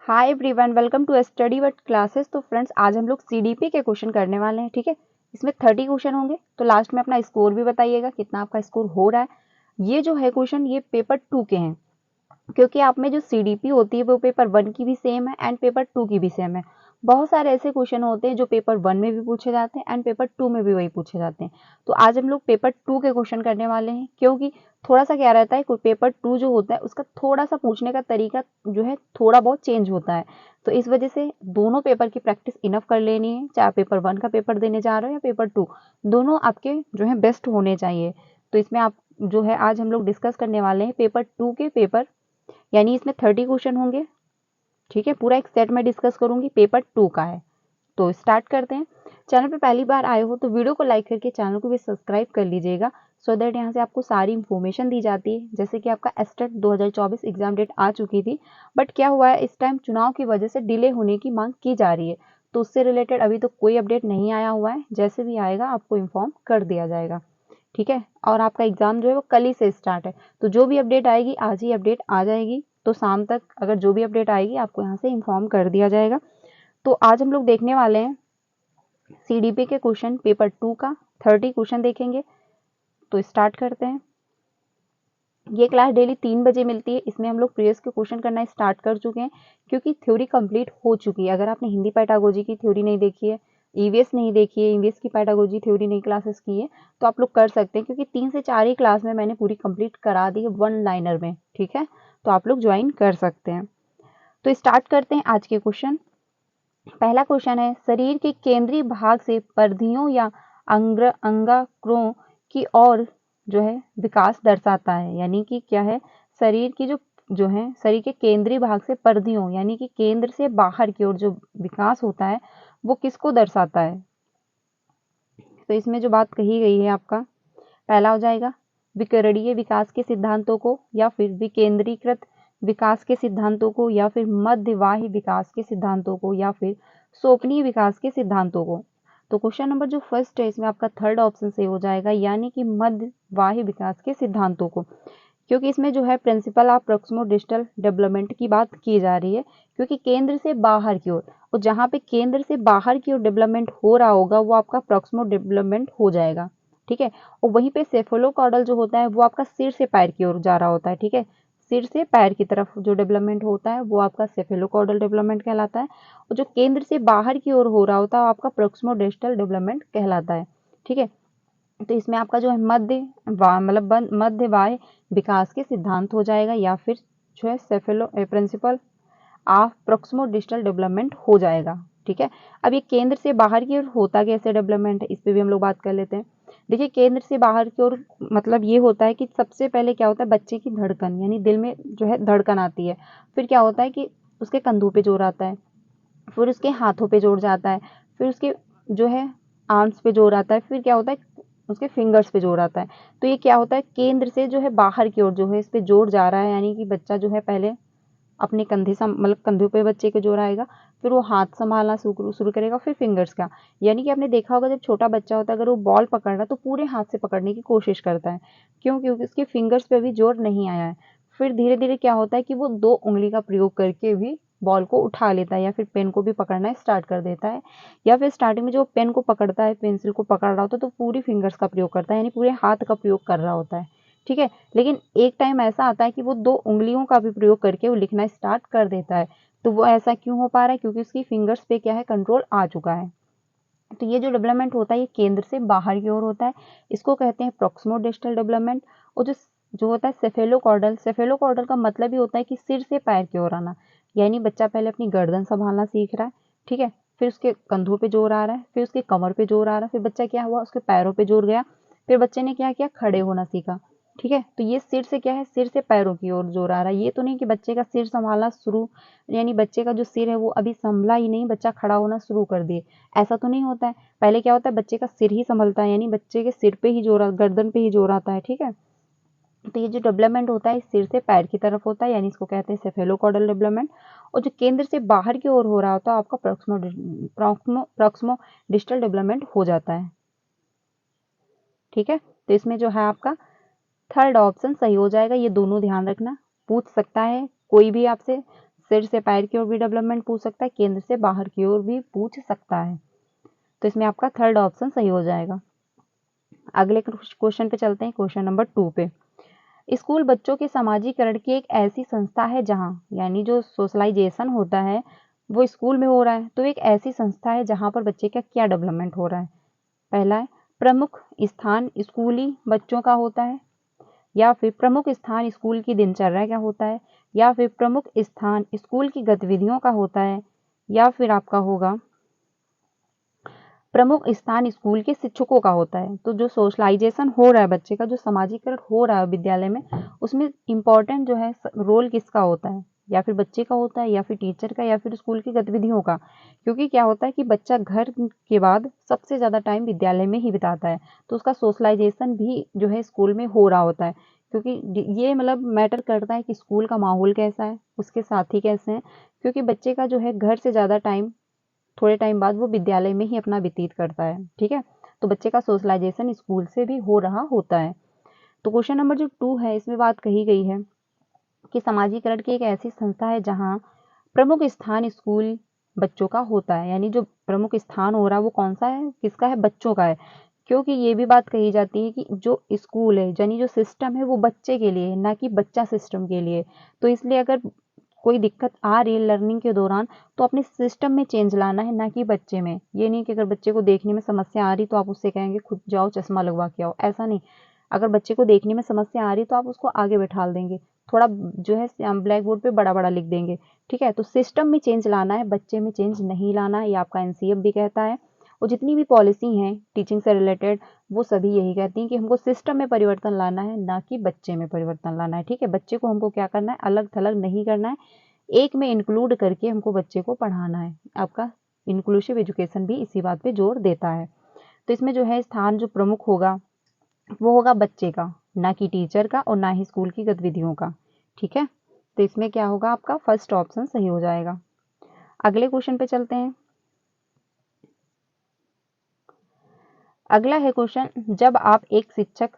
Hi everyone, welcome to study with classes. तो friends, आज हम लोग सीडीपी के क्वेश्चन करने वाले हैं। ठीक है, इसमें 30 क्वेश्चन होंगे। तो लास्ट में अपना स्कोर भी बताइएगा कितना आपका स्कोर हो रहा है। ये जो है क्वेश्चन, ये पेपर 2 के हैं, क्योंकि आप में जो सीडीपी होती है वो पेपर 1 की भी सेम है एंड पेपर 2 की भी सेम है। बहुत सारे ऐसे क्वेश्चन होते हैं जो पेपर 1 में भी पूछे जाते हैं एंड पेपर 2 में भी वही पूछे जाते हैं। तो आज हम लोग पेपर 2 के क्वेश्चन करने वाले हैं, क्योंकि थोड़ा सा क्या रहता है, पेपर 2 जो होता है उसका थोड़ा सा पूछने का तरीका जो है थोड़ा बहुत चेंज होता है। तो इस वजह से दोनों पेपर की प्रैक्टिस इनफ कर लेनी है, चाहे पेपर 1 का पेपर देने जा रहे हो या पेपर 2, दोनों आपके जो है बेस्ट होने चाहिए। तो इसमें आप जो है आज हम लोग डिस्कस करने वाले हैं पेपर 2 के पेपर, यानी इसमें 30 क्वेश्चन होंगे। ठीक है, पूरा एक सेट में डिस्कस करूंगी, पेपर 2 का है। तो स्टार्ट करते हैं। चैनल पे पहली बार आए हो तो वीडियो को लाइक करके चैनल को भी सब्सक्राइब कर लीजिएगा, सो दैट यहाँ से आपको सारी इन्फॉर्मेशन दी जाती है। जैसे कि आपका एस्टेट 2024 एग्जाम डेट आ चुकी थी, बट क्या हुआ है, इस टाइम चुनाव की वजह से डिले होने की मांग की जा रही है। तो उससे रिलेटेड अभी तो कोई अपडेट नहीं आया हुआ है, जैसे भी आएगा आपको इन्फॉर्म कर दिया जाएगा। ठीक है, और आपका एग्जाम जो है वो कल ही से स्टार्ट है, तो जो भी अपडेट आएगी आज ही अपडेट आ जाएगी। तो शाम तक अगर जो भी अपडेट आएगी आपको यहाँ से इन्फॉर्म कर दिया जाएगा। तो आज हम लोग देखने वाले हैं सीडीपी के क्वेश्चन, पेपर 2 का 30 क्वेश्चन देखेंगे। तो स्टार्ट करते हैं। ये क्लास डेली 3 बजे मिलती है। इसमें हम लोग प्रीवियस के क्वेश्चन करना स्टार्ट कर चुके हैं, क्योंकि थ्योरी कंप्लीट हो चुकी है। अगर आपने हिंदी पैडागोजी की थ्योरी नहीं देखी है, ईवीएस नहीं देखी है, ईवीएस की पैडागोजी थ्योरी नहीं क्लासेस की है, तो आप लोग कर सकते हैं, क्योंकि 3 से 4 ही क्लास में मैंने पूरी कंप्लीट करा दी है, 1 लाइनर में। ठीक है, तो आप लोग ज्वाइन कर सकते हैं। तो स्टार्ट करते हैं आज के क्वेश्चन। पहला क्वेश्चन है, शरीर के केंद्रीय भाग से परिधियों या अंगांकुरों की ओर जो है विकास दर्शाता है। यानी कि क्या है, शरीर की जो है शरीर के केंद्रीय भाग से परिधियों यानी कि केंद्र से बाहर की ओर जो विकास होता है वो किसको दर्शाता है। तो इसमें जो बात कही गई है आपका, पहला हो जाएगा विकरणीय विकास के सिद्धांतों को, या फिर विकेंद्रीकृत विकास के सिद्धांतों को, या फिर मध्यबाह्य विकास के सिद्धांतों को, या फिर सोपनीय विकास के सिद्धांतों को। तो क्वेश्चन नंबर जो फर्स्ट है इसमें आपका थर्ड ऑप्शन से हो जाएगा, यानी कि मध्यबाह्य विकास के सिद्धांतों को, क्योंकि इसमें जो है principle of proximo distal development की बात की जा रही है। क्योंकि केंद्र से बाहर की ओर, और जहाँ पे केंद्र से बाहर की ओर डेवलपमेंट हो रहा होगा वो आपका प्रॉक्सिमो डेवलपमेंट हो जाएगा। ठीक है, और वहीं पे सेफेलोकॉर्डल जो होता है वो आपका सिर से पैर की ओर जा रहा होता है। ठीक है, सिर से पैर की तरफ जो डेवलपमेंट होता है वो आपका सेफेलोकॉर्डल डेवलपमेंट कहलाता है, और जो केंद्र से बाहर की ओर हो रहा होता है वो आपका प्रॉक्सिमो डिस्टल डेवलपमेंट कहलाता है। ठीक है, तो इसमें आपका जो है मध्य बाह्य विकास के सिद्धांत हो जाएगा, या फिर जो है principle of proximo distal development हो जाएगा। ठीक है, अब ये केंद्र से बाहर की ओर होता कैसे डेवलपमेंट है, इस पे भी हम लोग बात कर लेते हैं। देखिए, केंद्र से बाहर की ओर मतलब ये होता है कि सबसे पहले क्या होता है, बच्चे की धड़कन यानी दिल में जो है धड़कन आती है। फिर क्या होता है कि उसके कंधों पे जोर आता है, फिर उसके हाथों पे जोर जाता है, फिर उसके जो है आर्म्स पे जोर आता है, फिर क्या होता है उसके फिंगर्स पे जोर आता है। तो ये क्या होता है, केंद्र से जो है बाहर की ओर जो है इस पे जोर जा रहा है, यानी कि बच्चा जो है पहले अपने कंधे मतलब कंधों पे बच्चे के जोर आएगा, फिर वो हाथ संभालना शुरू करेगा, फिर फिंगर्स का। यानी कि आपने देखा होगा जब छोटा बच्चा होता है, अगर वो बॉल पकड़ रहा है तो पूरे हाथ से पकड़ने की कोशिश करता है। क्यों? क्योंकि उसके फिंगर्स पे अभी जोर नहीं आया है। फिर धीरे धीरे क्या होता है कि वो 2 उंगली का प्रयोग करके भी बॉल को उठा लेता है, या फिर पेन को भी पकड़ना स्टार्ट कर देता है। या फिर स्टार्टिंग में जो पेन को पकड़ता है, पेंसिल को पकड़ रहा होता है, तो पूरी फिंगर्स का प्रयोग करता है, यानी पूरे हाथ का प्रयोग कर रहा होता है। ठीक है, लेकिन एक टाइम ऐसा आता है कि वो 2 उंगलियों का भी प्रयोग करके वो लिखना स्टार्ट कर देता है। तो वो ऐसा क्यों हो पा रहा है? क्योंकि उसकी फिंगर्स पे क्या है, कंट्रोल आ चुका है। तो ये जो डेवलपमेंट होता है ये केंद्र से बाहर की ओर होता है, इसको कहते हैं प्रॉक्सिमो डिस्टल डेवलपमेंट। और जो जो होता है सेफेलोकॉर्डल का मतलब ही होता है कि सिर से पैर की ओर आना। यानी बच्चा पहले अपनी गर्दन संभालना सीख रहा है, ठीक है, फिर उसके कंधों पे जोर आ रहा है, फिर उसके कमर पे जोर आ रहा है, फिर बच्चा क्या हुआ, उसके पैरों पे जोर गया, फिर बच्चे ने क्या किया, खड़े होना सीखा। ठीक है, तो ये सिर से क्या है, सिर से पैरों की ओर जोर आ रहा है। ये तो नहीं कि बच्चे का सिर संभालना शुरू, यानी बच्चे का जो सिर है वो अभी संभला ही नहीं, बच्चा खड़ा होना शुरू कर दिए, ऐसा तो नहीं होता है। पहले क्या होता है, बच्चे का सिर ही संभलता है, यानी बच्चे के सिर पे ही जोर, गर्दन पे ही जोर आता है। ठीक है, तो ये जो डेवलपमेंट होता है सिर से पैर की तरफ होता है, यानी इसको कहते हैं सेफेलोकॉर्डल डेवलपमेंट। और जो केंद्र से बाहर की ओर हो रहा होता है आपका प्रॉक्सिमो डिस्टल डेवलपमेंट हो जाता है। ठीक है, तो इसमें जो है आपका थर्ड ऑप्शन सही हो जाएगा। ये दोनों ध्यान रखना, पूछ सकता है कोई भी आपसे, सिर से पैर की ओर भी डेवलपमेंट पूछ सकता है, केंद्र से बाहर की ओर भी पूछ सकता है। तो इसमें आपका थर्ड ऑप्शन सही हो जाएगा। अगले क्वेश्चन पे चलते हैं, क्वेश्चन नंबर 2 पे। स्कूल बच्चों के समाजीकरण की एक ऐसी संस्था है जहां, यानी जो सोशलाइजेशन होता है वो स्कूल में हो रहा है, तो एक ऐसी संस्था है जहां पर बच्चे का क्या डेवलपमेंट हो रहा है। पहला है प्रमुख स्थान स्कूली बच्चों का होता है, या फिर प्रमुख स्थान स्कूल की दिनचर्या का होता है, या फिर प्रमुख स्थान स्कूल की गतिविधियों का होता है, या फिर आपका होगा प्रमुख स्थान स्कूल के शिक्षकों का होता है। तो जो सोशलाइजेशन हो रहा है बच्चे का, जो समाजीकरण हो रहा है विद्यालय में, उसमें इम्पोर्टेंट जो है रोल किसका होता है, या फिर बच्चे का होता है, या फिर टीचर का, या फिर स्कूल की गतिविधियों का। क्योंकि क्या होता है कि बच्चा घर के बाद सबसे ज़्यादा टाइम विद्यालय में ही बिताता है, तो उसका सोशलाइजेशन भी जो है स्कूल में हो रहा होता है। क्योंकि ये मतलब मैटर करता है कि स्कूल का माहौल कैसा है, उसके साथी कैसे हैं, क्योंकि बच्चे का जो है घर से ज़्यादा टाइम थोड़े टाइम बाद वो विद्यालय में ही अपना व्यतीत करता है। ठीक है, तो बच्चे का सोशलाइजेशन स्कूल से भी हो रहा होता है। तो क्वेश्चन नंबर जो 2 है इसमें बात कही गई है कि समाजीकरण की एक ऐसी संस्था है जहां प्रमुख स्थान स्कूल बच्चों का होता है, यानी जो प्रमुख स्थान हो रहा है वो कौन सा है, किसका है, बच्चों का है। क्योंकि ये भी बात कही जाती है कि जो स्कूल है यानी जो सिस्टम है वो बच्चे के लिए है, ना कि बच्चा सिस्टम के लिए। तो इसलिए अगर कोई दिक्कत आ रही है लर्निंग के दौरान, तो अपने सिस्टम में चेंज लाना है, ना कि बच्चे में। ये नहीं कि अगर बच्चे को देखने में समस्या आ रही तो आप उससे कहेंगे खुद जाओ चश्मा लगवा के आओ, ऐसा नहीं। अगर बच्चे को देखने में समस्या आ रही तो आप उसको आगे बैठा देंगे, थोड़ा जो है ब्लैक बोर्ड पे बड़ा बड़ा लिख देंगे। ठीक है, तो सिस्टम में चेंज लाना है, बच्चे में चेंज नहीं लाना है, ये आपका एनसीएफ भी कहता है। और जितनी भी पॉलिसी हैं टीचिंग से रिलेटेड वो सभी यही कहती हैं कि हमको सिस्टम में परिवर्तन लाना है, ना कि बच्चे में परिवर्तन लाना है। ठीक है, बच्चे को हमको क्या करना है, अलग थलग नहीं करना है, एक में इंक्लूड करके हमको बच्चे को पढ़ाना है। आपका इंक्लूसिव एजुकेशन भी इसी बात पे जोर देता है। तो इसमें जो है स्थान जो प्रमुख होगा वो होगा बच्चे का, ना कि टीचर का और ना ही स्कूल की गतिविधियों का। ठीक है, तो इसमें क्या होगा, आपका फर्स्ट ऑप्शन सही हो जाएगा। अगले क्वेश्चन पे चलते हैं। अगला है क्वेश्चन, जब आप एक शिक्षक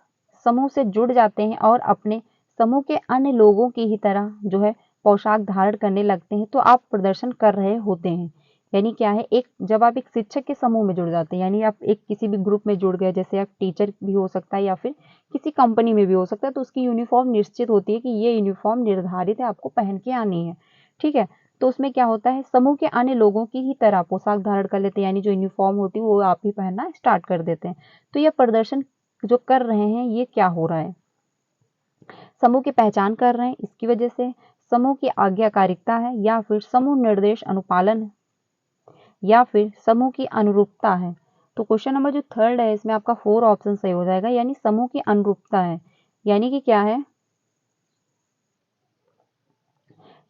समूह से जुड़ जाते हैं और अपने समूह के अन्य लोगों की ही तरह जो है पोशाक धारण करने लगते हैं तो आप प्रदर्शन कर रहे होते हैं। यानी क्या है, एक जब आप एक शिक्षक के समूह में जुड़ जाते हैं, यानी आप एक किसी भी ग्रुप में जुड़ गए, जैसे आप टीचर भी हो सकता है या फिर किसी कंपनी में भी हो सकता है, तो उसकी यूनिफॉर्म निश्चित होती है कि ये यूनिफॉर्म निर्धारित है, आपको पहन के आनी है। ठीक है, तो उसमें क्या होता है, समूह के अन्य लोगों की ही तरह पोशाक धारण कर लेते हैं, यानी जो यूनिफॉर्म होती है वो आप ही पहनना स्टार्ट कर देते हैं। तो यह प्रदर्शन जो कर रहे हैं ये क्या हो रहा है, समूह की पहचान कर रहे हैं, इसकी वजह से समूह की आज्ञाकारिता है, या फिर समूह निर्देश अनुपालन, या फिर समूह की अनुरूपता है। तो क्वेश्चन नंबर जो थर्ड है इसमें आपका 4 ऑप्शन सही हो जाएगा, यानी समूह की अनुरूपता है। यानी कि क्या है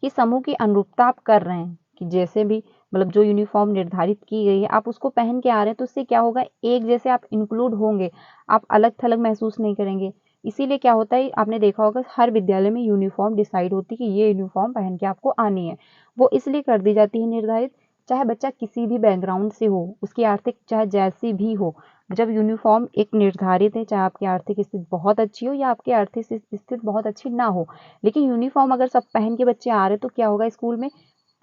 कि समूह की अनुरूपता आप कर रहे हैं, कि जैसे भी मतलब जो यूनिफॉर्म निर्धारित की गई है आप उसको पहन के आ रहे हैं, तो उससे क्या होगा, एक जैसे आप इंक्लूड होंगे, आप अलग थलग महसूस नहीं करेंगे। इसीलिए क्या होता है, आपने देखा होगा हर विद्यालय में यूनिफॉर्म डिसाइड होती है कि ये यूनिफॉर्म पहन के आपको आनी है। वो इसलिए कर दी जाती है निर्धारित, चाहे बच्चा किसी भी बैकग्राउंड से हो, उसकी आर्थिक चाहे जैसी भी हो, जब यूनिफॉर्म एक निर्धारित है, चाहे आपकी आर्थिक स्थिति बहुत अच्छी हो या आपकी आर्थिक स्थिति बहुत अच्छी ना हो, लेकिन यूनिफॉर्म अगर सब पहन के बच्चे आ रहे तो क्या होगा, स्कूल में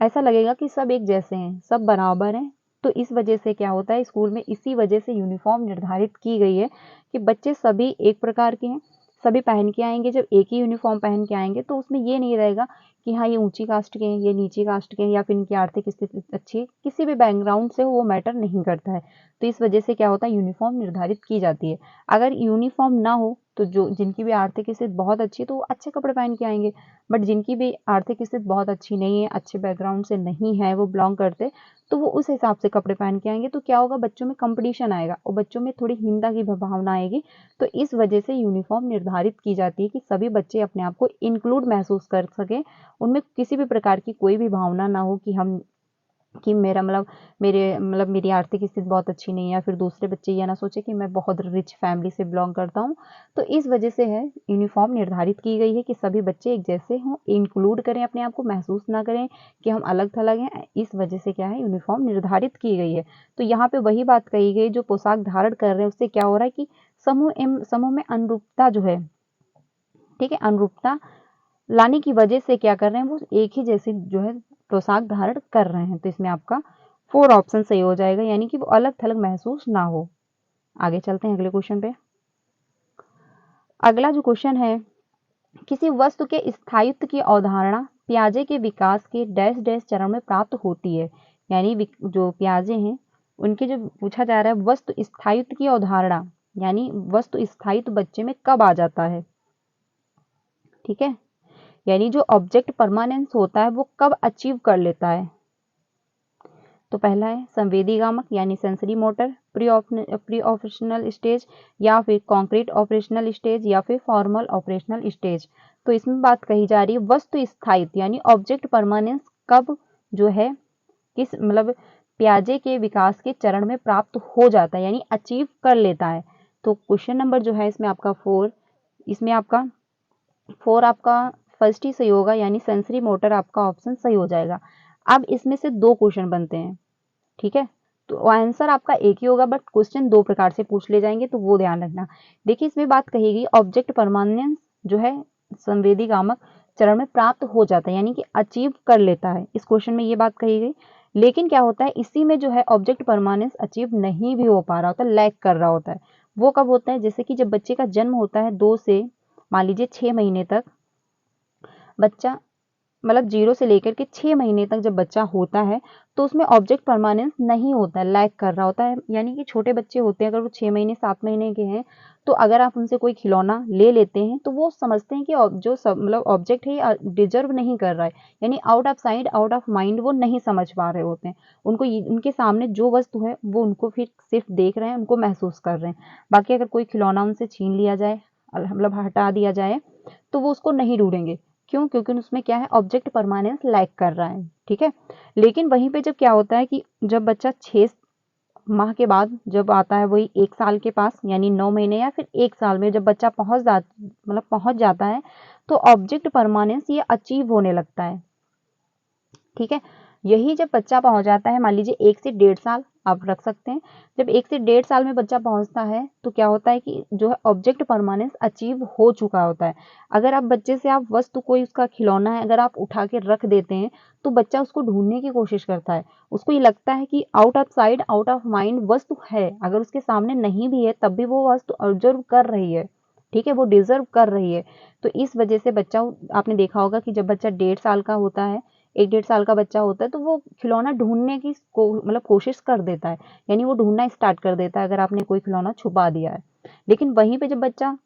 ऐसा लगेगा कि सब एक जैसे हैं, सब बराबर हैं। तो इस वजह से क्या होता है, स्कूल में इसी वजह से यूनिफॉर्म निर्धारित की गई है कि बच्चे सभी एक प्रकार के हैं, सभी पहन के आएंगे। जब एक ही यूनिफॉर्म पहन के आएंगे तो उसमें ये नहीं रहेगा कि हाँ ये ऊंची कास्ट के हैं, ये नीची कास्ट के हैं, या फिर इनकी आर्थिक स्थिति अच्छी है, किसी भी बैकग्राउंड से हो वो मैटर नहीं करता है। तो इस वजह से क्या होता है, यूनिफॉर्म निर्धारित की जाती है। अगर यूनिफॉर्म ना हो तो जो जिनकी भी आर्थिक स्थिति बहुत अच्छी है तो वो अच्छे कपड़े पहन के आएंगे, बट जिनकी भी आर्थिक स्थिति बहुत अच्छी नहीं है, अच्छे बैकग्राउंड से नहीं है, वो बिलोंग करते, तो वो उस हिसाब से कपड़े पहन के आएंगे। तो क्या होगा, बच्चों में कंपटीशन आएगा और बच्चों में थोड़ी हिंसा की भावना आएगी। तो इस वजह से यूनिफॉर्म निर्धारित की जाती है कि सभी बच्चे अपने आप को इंक्लूड महसूस कर सकें, उनमें किसी भी प्रकार की कोई भी भावना ना हो कि हम कि मेरी आर्थिक स्थिति बहुत अच्छी नहीं है, या फिर दूसरे बच्चे ये ना सोचे कि मैं बहुत रिच फैमिली से बिलोंग करता हूँ। तो इस वजह से है यूनिफॉर्म निर्धारित की गई है कि सभी बच्चे एक जैसे हों, इंक्लूड करें, अपने आप को महसूस ना करें कि हम अलग थलग हैं। इस वजह से क्या है, यूनिफॉर्म निर्धारित की गई है। तो यहाँ पे वही बात कही गई, जो पोशाक धारण कर रहे हैं उससे क्या हो रहा है कि समूह में अनुरूपता जो है, ठीक है, अनुरूपता लाने की वजह से क्या कर रहे हैं, वो एक ही जैसे जो है पोशाक धारण कर रहे हैं। तो इसमें आपका 4 ऑप्शन सही हो जाएगा, यानी कि वो अलग थलग महसूस ना हो। आगे चलते हैं अगले क्वेश्चन पे। अगला जो क्वेश्चन है, किसी वस्तु के स्थायित्व की अवधारणा पियाजे के विकास के डैश डैश चरण में प्राप्त होती है। यानी जो पियाजे हैं उनके जो पूछा जा रहा है वस्तु स्थायित्व की अवधारणा, यानी वस्तु स्थायित्व बच्चे में कब आ जाता है। ठीक है, यानी जो ऑब्जेक्ट परमानेंस होता है वो कब अचीव कर लेता है। तो पहला है संवेदीगामक यानी sensory motor, pre operational stage, या फिर कॉन्क्रीट ऑपरेशनल स्टेज, या फिर फॉर्मल ऑपरेशनल स्टेज। तो इसमें बात कही जा रही है वस्तु स्थायित्व यानी ऑब्जेक्ट परमानेंस कब जो है किस मतलब पियाजे के विकास के चरण में प्राप्त हो जाता है, यानी अचीव कर लेता है। तो क्वेश्चन नंबर जो है इसमें आपका 4, इसमें आपका 4 आपका फर्स्ट ही सही होगा, यानी सेंसरी मोटर आपका ऑप्शन सही हो जाएगा। अब इसमें से 2 क्वेश्चन बनते हैं। ठीक है, तो आंसर आपका एक ही होगा, बट क्वेश्चन 2 प्रकार से पूछ ले जाएंगे, तो वो ध्यान रखना। देखिए इसमें बात कहेगी ऑब्जेक्ट परमानेंस जो है संवेदीगामक चरण में प्राप्त हो जाता है, यानी कि अचीव कर लेता है। इस क्वेश्चन में ये बात कही गई। लेकिन क्या होता है इसी में जो है ऑब्जेक्ट परमानेंस अचीव नहीं भी हो पा रहा होता, लैग कर रहा होता है। वो कब होता है, जैसे कि जब बच्चे का जन्म होता है 2 से मान लीजिए 6 महीने तक बच्चा मतलब 0 से लेकर के 6 महीने तक जब बच्चा होता है तो उसमें ऑब्जेक्ट परमानेंस नहीं होता है, लैग कर रहा होता है। यानी कि छोटे बच्चे होते हैं, अगर वो 6 महीने 7 महीने के हैं, तो अगर आप उनसे कोई खिलौना ले लेते हैं तो वो समझते हैं कि जो मतलब ऑब्जेक्ट है डिजर्व नहीं कर रहा है, यानी out of side out of mind वो नहीं समझ पा रहे होते हैं। उनको उनके सामने जो वस्तु है वो उनको फिर सिर्फ देख रहे हैं, उनको महसूस कर रहे हैं। बाकी अगर कोई खिलौना उनसे छीन लिया जाए, मतलब हटा दिया जाए, तो वो उसको नहीं ढूंढेंगे। क्यों? क्योंकि उसमें क्या है ऑब्जेक्ट परमानेंस लैक कर रहा है। ठीक है, लेकिन वहीं पे जब क्या होता है कि जब बच्चा 6 माह के बाद जब आता है वही 1 साल के पास, यानी 9 महीने या फिर 1 साल में जब बच्चा पहुंच जाता है, तो ऑब्जेक्ट परमानेंस ये अचीव होने लगता है। ठीक है, यही जब बच्चा पहुंच जाता है, मान लीजिए 1 से 1.5 साल आप रख सकते हैं, जब 1 से 1.5 साल में बच्चा पहुंचता है तो क्या होता है कि जो है ऑब्जेक्ट परमानेंस अचीव हो चुका होता है। अगर आप बच्चे से आप वस्तु कोई उसका खिलौना है अगर आप उठा के रख देते हैं तो बच्चा उसको ढूंढने की कोशिश करता है। उसको ये लगता है कि out of side out of mind वस्तु है, अगर उसके सामने नहीं भी है तब भी वो वस्तु ऑब्जर्व कर रही है। ठीक है, वो डिजर्व कर रही है। तो इस वजह से बच्चा, आपने देखा होगा कि जब बच्चा 1.5 साल का होता है, 1-1.5 साल का बच्चा होता है, तो वो खिलौना ढूंढने की मतलब कोशिश कर देता है, यानी वो ढूंढना स्टार्ट कर देता है अगर आपने कोई खिलौना छुपा दिया है। लेकिन वहीं पे जब बच्चा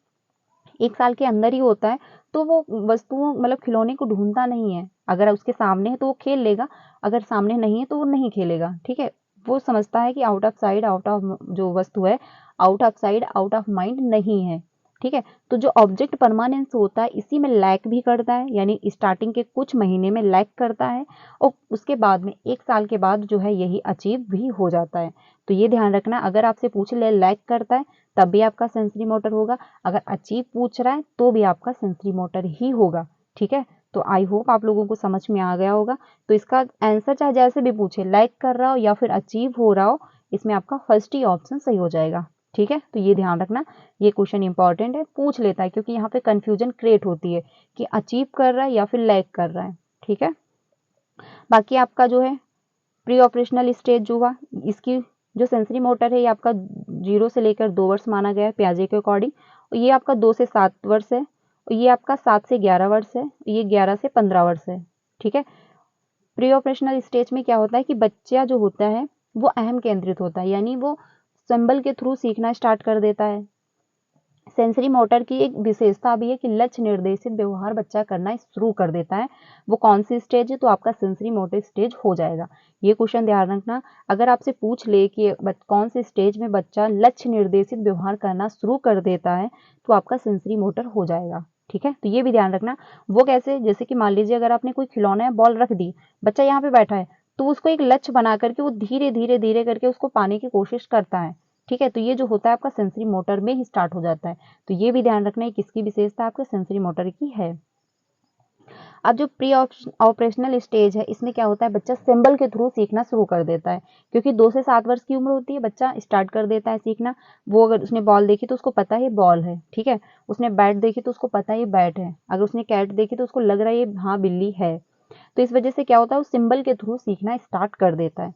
1 साल के अंदर ही होता है तो वो वस्तुओं मतलब खिलौने को ढूंढता नहीं है। अगर उसके सामने है तो वो खेल लेगा, अगर सामने नहीं है तो वो नहीं खेलेगा। ठीक है, वो समझता है कि out of side out of जो वस्तु है out of side out of mind नहीं है। ठीक है, तो जो ऑब्जेक्ट परमानेंस होता है इसी में लैक भी करता है, यानी स्टार्टिंग के कुछ महीने में लैक करता है और उसके बाद में 1 साल के बाद जो है यही अचीव भी हो जाता है। तो ये ध्यान रखना, अगर आपसे पूछ ले लैक करता है तब भी आपका सेंसरी मोटर होगा, अगर अचीव पूछ रहा है तो भी आपका सेंसरी मोटर ही होगा। ठीक है, तो आई होप आप लोगों को समझ में आ गया होगा। तो इसका आंसर चाहे जैसे भी पूछे, लैक कर रहा हो या फिर अचीव हो रहा हो, इसमें आपका फर्स्ट ही ऑप्शन सही हो जाएगा। ठीक है, तो ये ध्यान रखना, ये क्वेश्चन इंपॉर्टेंट है, पूछ लेता है, क्योंकि यहाँ पे कंफ्यूजन क्रिएट होती है कि अचीव कर रहा है या फिर लैक कर रहा है। ठीक है, बाकी आपका जो है प्री ऑपरेशनल स्टेज जो हुआ, इसकी जो सेंसरी मोटर है ये आपका 0 से लेकर 2 वर्ष माना गया है पियाजे के अकॉर्डिंग, और ये आपका 2 से 7 वर्ष है, और ये आपका 7 से 11 वर्ष है, ये 11 से 15 वर्ष है। ठीक है, प्री ऑपरेशनल स्टेज में क्या होता है कि बच्चा जो होता है वो अहम केंद्रित होता है, यानी वो सिंबल के थ्रू सीखना स्टार्ट कर देता है। सेंसरी मोटर की एक विशेषता भी है कि लक्ष्य निर्देशित व्यवहार बच्चा करना शुरू कर देता है। वो कौन सी स्टेज है, तो आपका सेंसरी मोटर स्टेज हो जाएगा। ये क्वेश्चन ध्यान रखना, अगर आपसे पूछ ले कि कौन सी स्टेज में बच्चा लक्ष्य निर्देशित व्यवहार करना शुरू कर देता है, तो आपका सेंसरी मोटर हो जाएगा। ठीक है, तो ये भी ध्यान रखना। वो कैसे, जैसे कि मान लीजिए अगर आपने कोई खिलौना या बॉल रख दी, बच्चा यहाँ पे बैठा है, तो उसको एक लक्ष्य बना करके वो धीरे धीरे धीरे करके उसको पाने की कोशिश करता है। ठीक है, तो ये जो होता है आपका सेंसरी मोटर में ही स्टार्ट हो जाता है। तो ये भी ध्यान रखना है किसकी विशेषता आपके सेंसरी मोटर की है। अब जो प्री ऑपरेशनल स्टेज है, इसमें क्या होता है, बच्चा सिंबल के थ्रू सीखना शुरू कर देता है, क्योंकि 2 से 7 वर्ष की उम्र होती है, बच्चा स्टार्ट कर देता है सीखना। वो अगर उसने बॉल देखी तो उसको पता है ये बॉल है, ठीक है। उसने बैट देखी तो उसको पता है ये बैट है। अगर उसने कैट देखी तो उसको लग रहा है ये हाँ बिल्ली है। तो इस वजह से क्या होता है, वो सिंबल के थ्रू सीखना स्टार्ट कर देता है।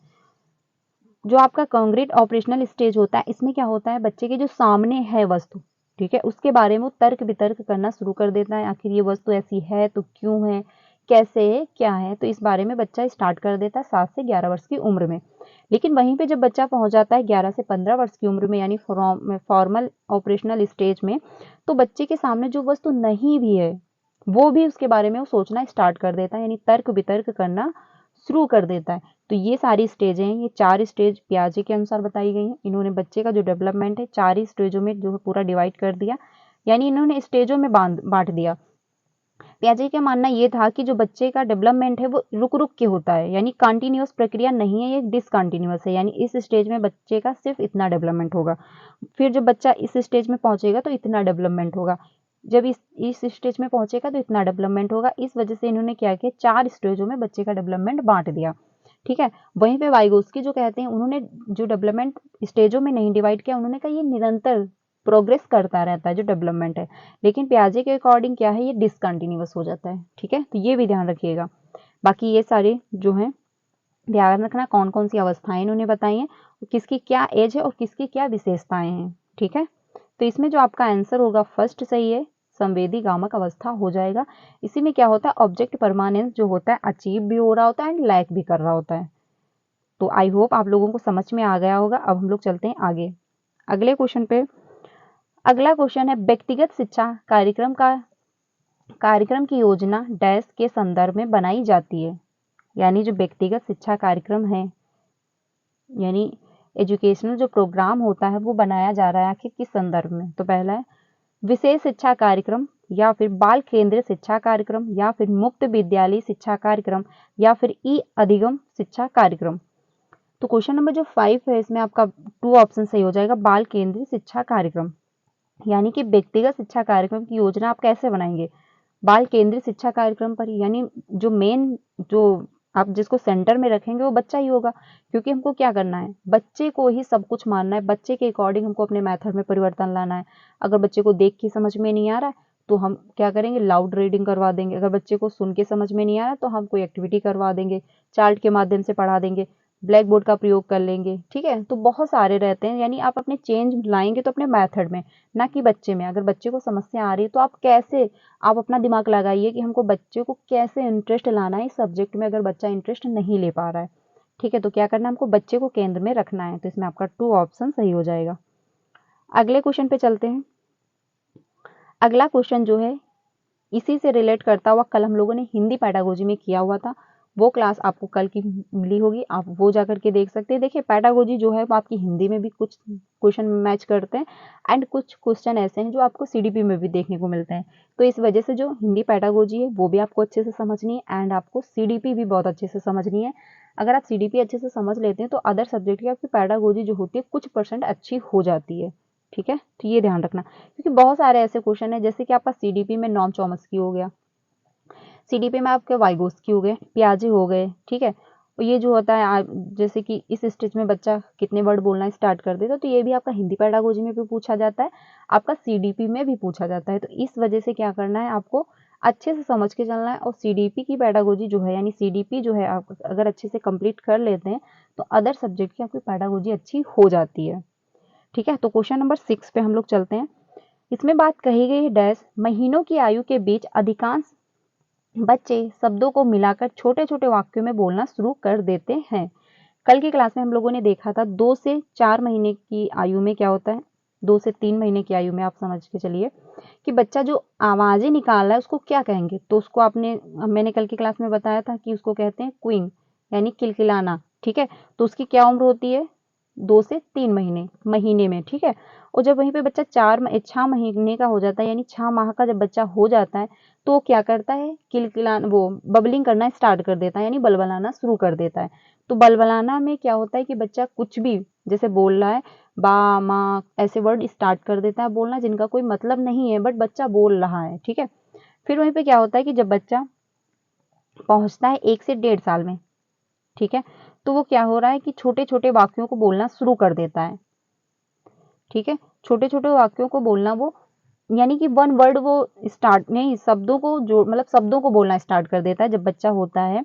जो आपका कॉन्क्रीट ऑपरेशनल स्टेज होता है, इसमें क्या होता है, बच्चे के जो सामने है वस्तु, ठीक है, उसके बारे में वो तर्क वितर्क करना शुरू कर देता है। आखिर ये वस्तु ऐसी है तो क्यों है, कैसे है, क्या है, तो इस बारे में बच्चा स्टार्ट कर देता है 7 से 11 वर्ष की उम्र में। लेकिन वहीं पे जब बच्चा पहुंच जाता है 11 से 15 वर्ष की उम्र में, यानी फॉर्मल ऑपरेशनल स्टेज में, तो बच्चे के सामने जो वस्तु नहीं भी है, वो भी उसके बारे में वो सोचना स्टार्ट कर देता है, यानी तर्क वितर्क करना शुरू कर देता है। तो ये सारी स्टेज हैं, ये 4 स्टेज पियाजे के अनुसार बताई गई हैं। इन्होंने बच्चे का जो डेवलपमेंट है 4 ही स्टेजों में जो है पूरा डिवाइड कर दिया, यानी इन्होंने स्टेजों में बांट दिया। पियाजे का मानना ये था कि जो बच्चे का डेवलपमेंट है वो रुक रुक के होता है, यानी कंटिन्यूअस प्रक्रिया नहीं है, ये डिसकंटिन्यूअस है, यानी इस स्टेज में बच्चे का सिर्फ इतना डेवलपमेंट होगा, फिर जब बच्चा इस स्टेज में पहुंचेगा तो इतना डेवलपमेंट होगा, जब इस स्टेज में पहुंचेगा तो इतना डेवलपमेंट होगा। इस वजह से इन्होंने क्या किया, 4 स्टेजों में बच्चे का डेवलपमेंट बांट दिया, ठीक है। वहीं पे वाइगोस्की जो कहते हैं, उन्होंने जो डेवलपमेंट स्टेजों में नहीं डिवाइड किया, उन्होंने कहा ये निरंतर प्रोग्रेस करता रहता है जो डेवलपमेंट है। लेकिन पियाजे के अकॉर्डिंग क्या है, ये डिसकंटिन्यूअस हो जाता है, ठीक है। तो ये भी ध्यान रखिएगा। बाकी ये सारे जो है ध्यान रखना, कौन कौन सी अवस्थाएं इन्होंने बताई हैं, किसकी क्या एज है और किसकी क्या विशेषताएं हैं, ठीक है। तो इसमें जो आपका आंसर होगा फर्स्ट सही है, संवेदी गामक अवस्था हो जाएगा। इसी में क्या होता है, ऑब्जेक्ट परमानेंस जो होता है अचीव भी हो रहा होता है एंड लैक भी कर रहा होता है। तो आई होप आप लोगों को समझ में आ गया होगा। अब हम लोग चलते हैं आगे अगले क्वेश्चन पे। अगला क्वेश्चन है, व्यक्तिगत शिक्षा कार्यक्रम की योजना डैश के संदर्भ में बनाई जाती है। यानी जो व्यक्तिगत शिक्षा कार्यक्रम है, यानी एजुकेशनल जो प्रोग्राम होता है वो बनाया जा रहा है आखिर किस संदर्भ में। तो पहला है विशेष शिक्षा कार्यक्रम, या फिर बाल केंद्रीय शिक्षा कार्यक्रम, या फिर मुक्त विद्यालय शिक्षा कार्यक्रम, या फिर ई अधिगम शिक्षा कार्यक्रम। तो क्वेश्चन नंबर जो 5 है, इसमें आपका 2 ऑप्शन सही हो जाएगा, बाल केंद्रीय शिक्षा कार्यक्रम। यानी कि व्यक्तिगत शिक्षा कार्यक्रम की योजना आप कैसे बनाएंगे, बाल केंद्रीय शिक्षा कार्यक्रम पर, यानी जो मेन जो आप जिसको सेंटर में रखेंगे वो बच्चा ही होगा, क्योंकि हमको क्या करना है, बच्चे को ही सब कुछ मानना है, बच्चे के अकॉर्डिंग हमको अपने मेथड में परिवर्तन लाना है। अगर बच्चे को देख के समझ में नहीं आ रहा है तो हम क्या करेंगे, लाउड रीडिंग करवा देंगे। अगर बच्चे को सुन के समझ में नहीं आ रहा तो हम कोई एक्टिविटी करवा देंगे, चार्ट के माध्यम से पढ़ा देंगे, ब्लैक बोर्ड का प्रयोग कर लेंगे, ठीक है। तो बहुत सारे रहते हैं, यानी आप अपने चेंज लाएंगे तो अपने मेथड में, ना कि बच्चे में। अगर बच्चे को समस्या आ रही है तो आप कैसे, आप अपना दिमाग लगाइए कि हमको बच्चे को कैसे इंटरेस्ट लाना है इस सब्जेक्ट में, अगर बच्चा इंटरेस्ट नहीं ले पा रहा है, ठीक है। तो क्या करना है, हमको बच्चे को केंद्र में रखना है। तो इसमें आपका 2 ऑप्शन सही हो जाएगा। अगले क्वेश्चन पे चलते हैं। अगला क्वेश्चन जो है इसी से रिलेट करता हुआ कल हम लोगों ने हिंदी पैडागोजी में किया हुआ था, वो क्लास आपको कल की मिली होगी, आप वो जाकर के देख सकते हैं। देखिए पैडागोजी जो है वो आपकी हिंदी में भी कुछ क्वेश्चन मैच करते हैं एंड कुछ क्वेश्चन ऐसे हैं जो आपको सीडीपी में भी देखने को मिलते हैं। तो इस वजह से जो हिंदी पैडागोजी है वो भी आपको अच्छे से समझनी है एंड आपको सीडीपी भी बहुत अच्छे से समझनी है। अगर आप सीडीपी अच्छे से समझ लेते हैं तो अदर सब्जेक्ट की आपकी पैडागोजी जो होती है कुछ % अच्छी हो जाती है, ठीक है। तो ये ध्यान रखना, क्योंकि बहुत सारे ऐसे क्वेश्चन है, जैसे कि आपका सीडीपी में नॉम चॉम्स्की हो गया, सीडीपी में आपके वाइगोस्की हो गए, पियाजे हो गए, ठीक है। और ये जो होता है जैसे कि इस स्टेज में बच्चा कितने वर्ड बोलना स्टार्ट कर देता, तो ये भी आपका हिंदी पैडागोजी में भी पूछा जाता है, आपका सीडीपी में भी पूछा जाता है। तो इस वजह से क्या करना है, आपको अच्छे से समझ के चलना है। और सीडीपी की पैडागोजी जो है, यानी सीडीपी जो है आप अगर अच्छे से कंप्लीट कर लेते हैं तो अदर सब्जेक्ट की आपकी पैडागोजी अच्छी हो जाती है, ठीक है। तो क्वेश्चन नंबर 6 पे हम लोग चलते हैं। इसमें बात कही गई है डैश महीनों की आयु के बीच अधिकांश बच्चे शब्दों को मिलाकर छोटे छोटे वाक्यों में बोलना शुरू कर देते हैं। कल की क्लास में हम लोगों ने देखा था 2 से 4 महीने की आयु में क्या होता है, 2 से 3 महीने की आयु में आप समझ के चलिए कि बच्चा जो आवाजें निकाल रहा है उसको क्या कहेंगे। तो उसको मैंने कल की क्लास में बताया था कि उसको कहते हैं क्विंग, यानी किलकिलाना, ठीक है। तो उसकी क्या उम्र होती है, 2 से 3 महीने में, ठीक है। और जब वहीं पे बच्चा 6 महीने का हो जाता है, यानी 6 माह का जब बच्चा हो जाता है तो क्या करता है, वो बबलिंग करना स्टार्ट कर देता है, यानी बलबलाना शुरू कर देता है। तो बलबलाना में क्या होता है कि बच्चा कुछ भी जैसे बोल रहा है, बा माँ ऐसे वर्ड स्टार्ट कर देता है बोलना जिनका कोई मतलब नहीं है, बट बच्चा बोल रहा है, ठीक है। फिर वहीं पे क्या होता है कि जब बच्चा पहुंचता है 1 से 1.5 साल में, ठीक है, तो वो क्या हो रहा है कि छोटे छोटे वाक्यों को बोलना शुरू कर देता है, ठीक है, छोटे छोटे वाक्यों को बोलना वो, यानी कि वन वर्ड वो स्टार्ट नहीं, शब्दों को जो मतलब शब्दों को बोलना स्टार्ट कर देता है जब बच्चा होता है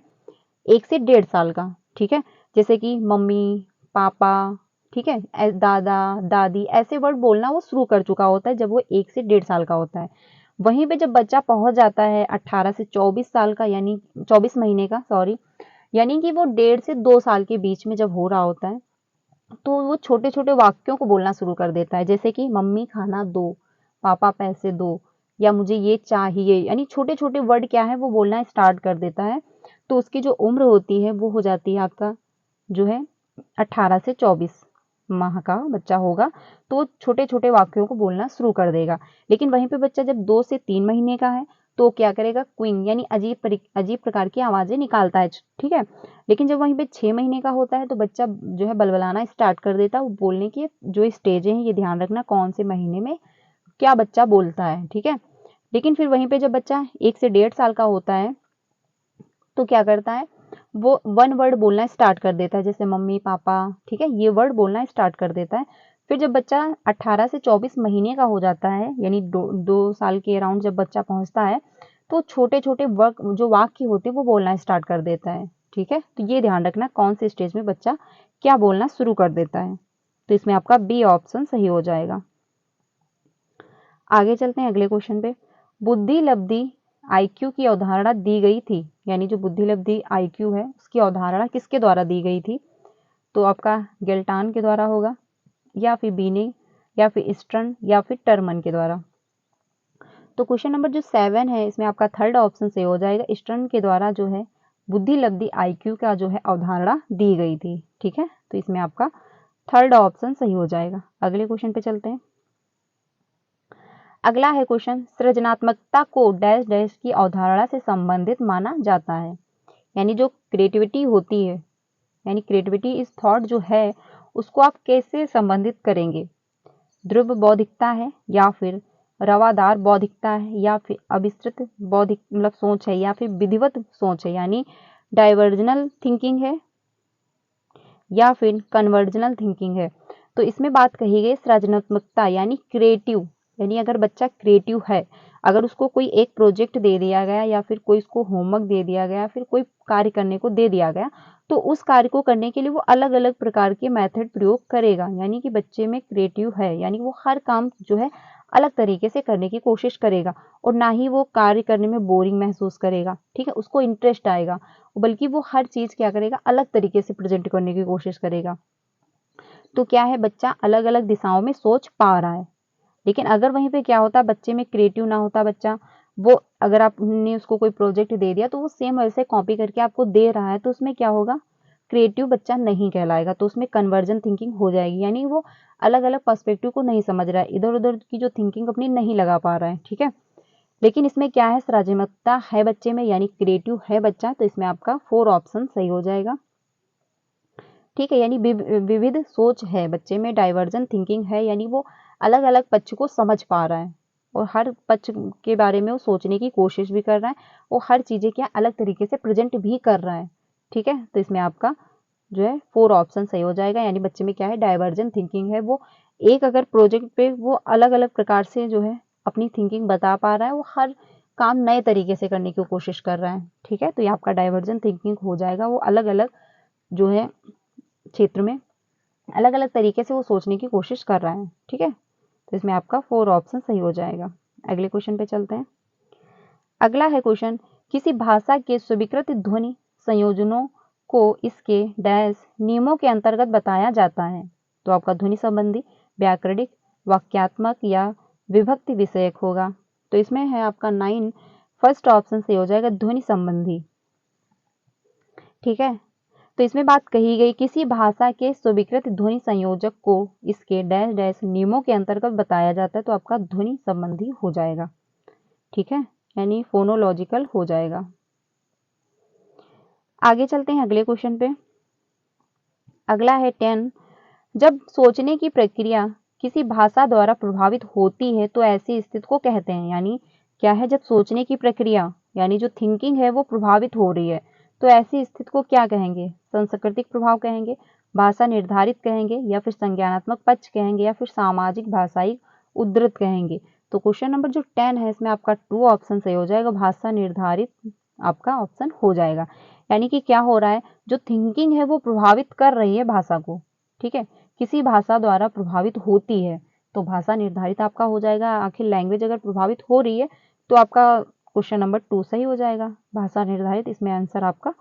1 से 1.5 साल का, ठीक है, जैसे कि मम्मी, पापा, ठीक है, दादा, दादी, ऐसे वर्ड बोलना वो शुरू कर चुका होता है जब वो 1 से 1.5 साल का होता है। वहीं पे जब बच्चा पहुंच जाता है 18 से 24 साल का, यानी 24 महीने का, सॉरी, यानी कि वो 1.5 से 2 साल के बीच में जब हो रहा होता है, तो वो छोटे छोटे वाक्यों को बोलना शुरू कर देता है, जैसे कि मम्मी खाना दो, पापा पैसे दो, या मुझे ये चाहिए, यानी छोटे छोटे वर्ड क्या है वो बोलना स्टार्ट कर देता है। तो उसकी जो उम्र होती है वो हो जाती है आपका जो है 18 से 24 माह का बच्चा होगा, तो वो छोटे छोटे वाक्यों को बोलना शुरू कर देगा। लेकिन वहीं पे बच्चा जब 2 से 3 महीने का है तो क्या करेगा, क्विंग यानी अजीब प्रकार की आवाजें निकालता है, ठीक है। लेकिन जब वहीं पे 6 महीने का होता है तो बच्चा जो है बलबलाना स्टार्ट कर देता है। वो बोलने की जो स्टेज है ये ध्यान रखना कौन से महीने में क्या बच्चा बोलता है, ठीक है। लेकिन फिर वहीं पे जब बच्चा 1 से 1.5 साल का होता है तो क्या करता है, वो वन वर्ड बोलना स्टार्ट कर देता है, जैसे मम्मी, पापा, ठीक है, ये वर्ड बोलना स्टार्ट कर देता है। फिर जब बच्चा 18 से 24 महीने का हो जाता है, यानी 2 साल के अराउंड जब बच्चा पहुंचता है, तो छोटे छोटे वर्क जो वाक्य होते हैं वो बोलना स्टार्ट कर देता है, ठीक है। तो ये ध्यान रखना कौन से स्टेज में बच्चा क्या बोलना शुरू कर देता है। तो इसमें आपका बी ऑप्शन सही हो जाएगा। आगे चलते हैं अगले क्वेश्चन पे। बुद्धि लब्धि आईक्यू की अवधारणा दी गई थी, यानी जो बुद्धि लब्धि आईक्यू है उसकी अवधारणा किसके द्वारा दी गई थी, तो आपका गेल्टान के द्वारा होगा, या फिर बीने, या फिर स्टर्न, या फिर टर्मन के द्वारा। तो क्वेश्चन नंबर जो 7 है इसमें आपका थर्ड ऑप्शन सही हो जाएगा, स्टर्न के द्वारा जो है बुद्धि लब्धि आईक्यू का जो है अवधारणा दी गई थी, ठीक है। तो इसमें आपका थर्ड ऑप्शन सही हो जाएगा। अगले क्वेश्चन पे चलते हैं। अगला है क्वेश्चन, सृजनात्मकता को डैश डैश की अवधारणा से संबंधित माना जाता है, यानी जो क्रिएटिविटी होती है, यानी क्रिएटिविटी इस थॉट जो है उसको आप कैसे संबंधित करेंगे, ध्रुव बौद्धिकता है, या फिर रवादार बौद्धिकता है, या फिर अविस्तृत बौद्धिक मतलब सोच है, या फिर विधिवत सोच है, यानी डाइवर्जनल थिंकिंग है, या फिर कन्वर्जनल थिंकिंग है। तो इसमें बात कही गई सृजनात्मकता यानी क्रिएटिव, यानी अगर बच्चा क्रिएटिव है, अगर उसको कोई एक प्रोजेक्ट दे दिया गया, या फिर कोई उसको होमवर्क दे दिया गया, फिर कोई कार्य करने को दे दिया गया, तो उस कार्य को करने के लिए वो अलग अलग प्रकार के मेथड प्रयोग करेगा, यानी कि बच्चे में क्रिएटिव है, यानी वो हर काम जो है अलग तरीके से करने की कोशिश करेगा, और ना ही वो कार्य करने में बोरिंग महसूस करेगा, ठीक है, उसको इंटरेस्ट आएगा, बल्कि वो हर चीज क्या करेगा, अलग तरीके से प्रेजेंट करने की कोशिश करेगा। तो क्या है, बच्चा अलग अलग दिशाओं में सोच पा रहा है। लेकिन अगर वहीं पे क्या होता, बच्चे में क्रिएटिव ना होता बच्चा, वो अगर आपने उसको कोई प्रोजेक्ट दे दिया तो वो सेम वैसे कॉपी करके आपको दे रहा है, तो उसमें क्या होगा, क्रिएटिव बच्चा नहीं कहलाएगा, तो उसमें कन्वर्जन थिंकिंग हो जाएगी, यानी वो अलग अलग पर्सपेक्टिव को नहीं समझ रहा है, इधर उधर की जो थिंकिंग अपनी नहीं लगा पा रहा है, ठीक है। लेकिन इसमें क्या है, सृजनात्मकता है बच्चे में, यानी क्रिएटिव है बच्चा, तो इसमें आपका 4 ऑप्शन सही हो जाएगा, ठीक है। यानी विविध सोच है बच्चे में, डाइवर्जन थिंकिंग है, यानी वो अलग अलग पक्ष को समझ पा रहा है, और हर पक्ष के बारे में वो सोचने की कोशिश भी कर रहा है, और हर चीजें क्या अलग तरीके से प्रेजेंट भी कर रहा है, ठीक है। तो इसमें आपका जो है 4 ऑप्शन सही हो जाएगा, यानी बच्चे में क्या है, डाइवर्जन थिंकिंग है, वो एक अगर प्रोजेक्ट पे वो अलग अलग प्रकार से जो है अपनी थिंकिंग बता पा रहा है, वो हर काम नए तरीके से करने की कोशिश कर रहा है, ठीक है। तो ये आपका डाइवर्जन थिंकिंग हो जाएगा, वो अलग अलग जो है क्षेत्र में अलग अलग तरीके से वो सोचने की कोशिश कर रहा है, ठीक है। तो इसमें आपका 4 ऑप्शन सही हो जाएगा। अगले क्वेश्चन पे चलते हैं। अगला है क्वेश्चन, किसी भाषा के स्वीकृत ध्वनि संयोजनों को इसके डैश नियमों के अंतर्गत बताया जाता है, तो आपका ध्वनि संबंधी, व्याकरणिक, वाक्यात्मक, या विभक्ति विषयक होगा। तो इसमें है आपका 9, फर्स्ट ऑप्शन से हो जाएगा ध्वनि संबंधी, ठीक है। तो इसमें बात कही गई, किसी भाषा के स्वीकृत ध्वनि संयोजक को इसके डैश डैश नियमों के अंतर्गत बताया जाता है, तो आपका ध्वनि संबंधी हो जाएगा, ठीक है, यानी फोनोलॉजिकल हो जाएगा। आगे चलते हैं अगले क्वेश्चन पे। अगला है 10, जब सोचने की प्रक्रिया किसी भाषा द्वारा प्रभावित होती है तो ऐसी स्थिति को कहते हैं, यानी क्या है, जब सोचने की प्रक्रिया यानी जो थिंकिंग है वो प्रभावित हो रही है, तो ऐसी स्थिति को क्या कहेंगे? सांस्कृतिक प्रभाव कहेंगे, भाषा निर्धारित कहेंगे, या फिर संज्ञानात्मक पक्ष कहेंगे, या फिर सामाजिक भाषाई उद्धृत कहेंगे। तो क्वेश्चन नंबर जो 10 है इसमें आपका 2 ऑप्शन सही हो जाएगा, भाषा निर्धारित आपका ऑप्शन हो जाएगा। यानी कि क्या हो रहा है, जो थिंकिंग है वो प्रभावित कर रही है भाषा को, ठीक है, किसी भाषा द्वारा प्रभावित होती है, तो भाषा निर्धारित आपका हो जाएगा। आखिर लैंग्वेज अगर प्रभावित हो रही है तो आपका क्वेश्चन नंबर 2 सही हो जाएगा, भाषा निर्धारित, इसमें आंसर आपका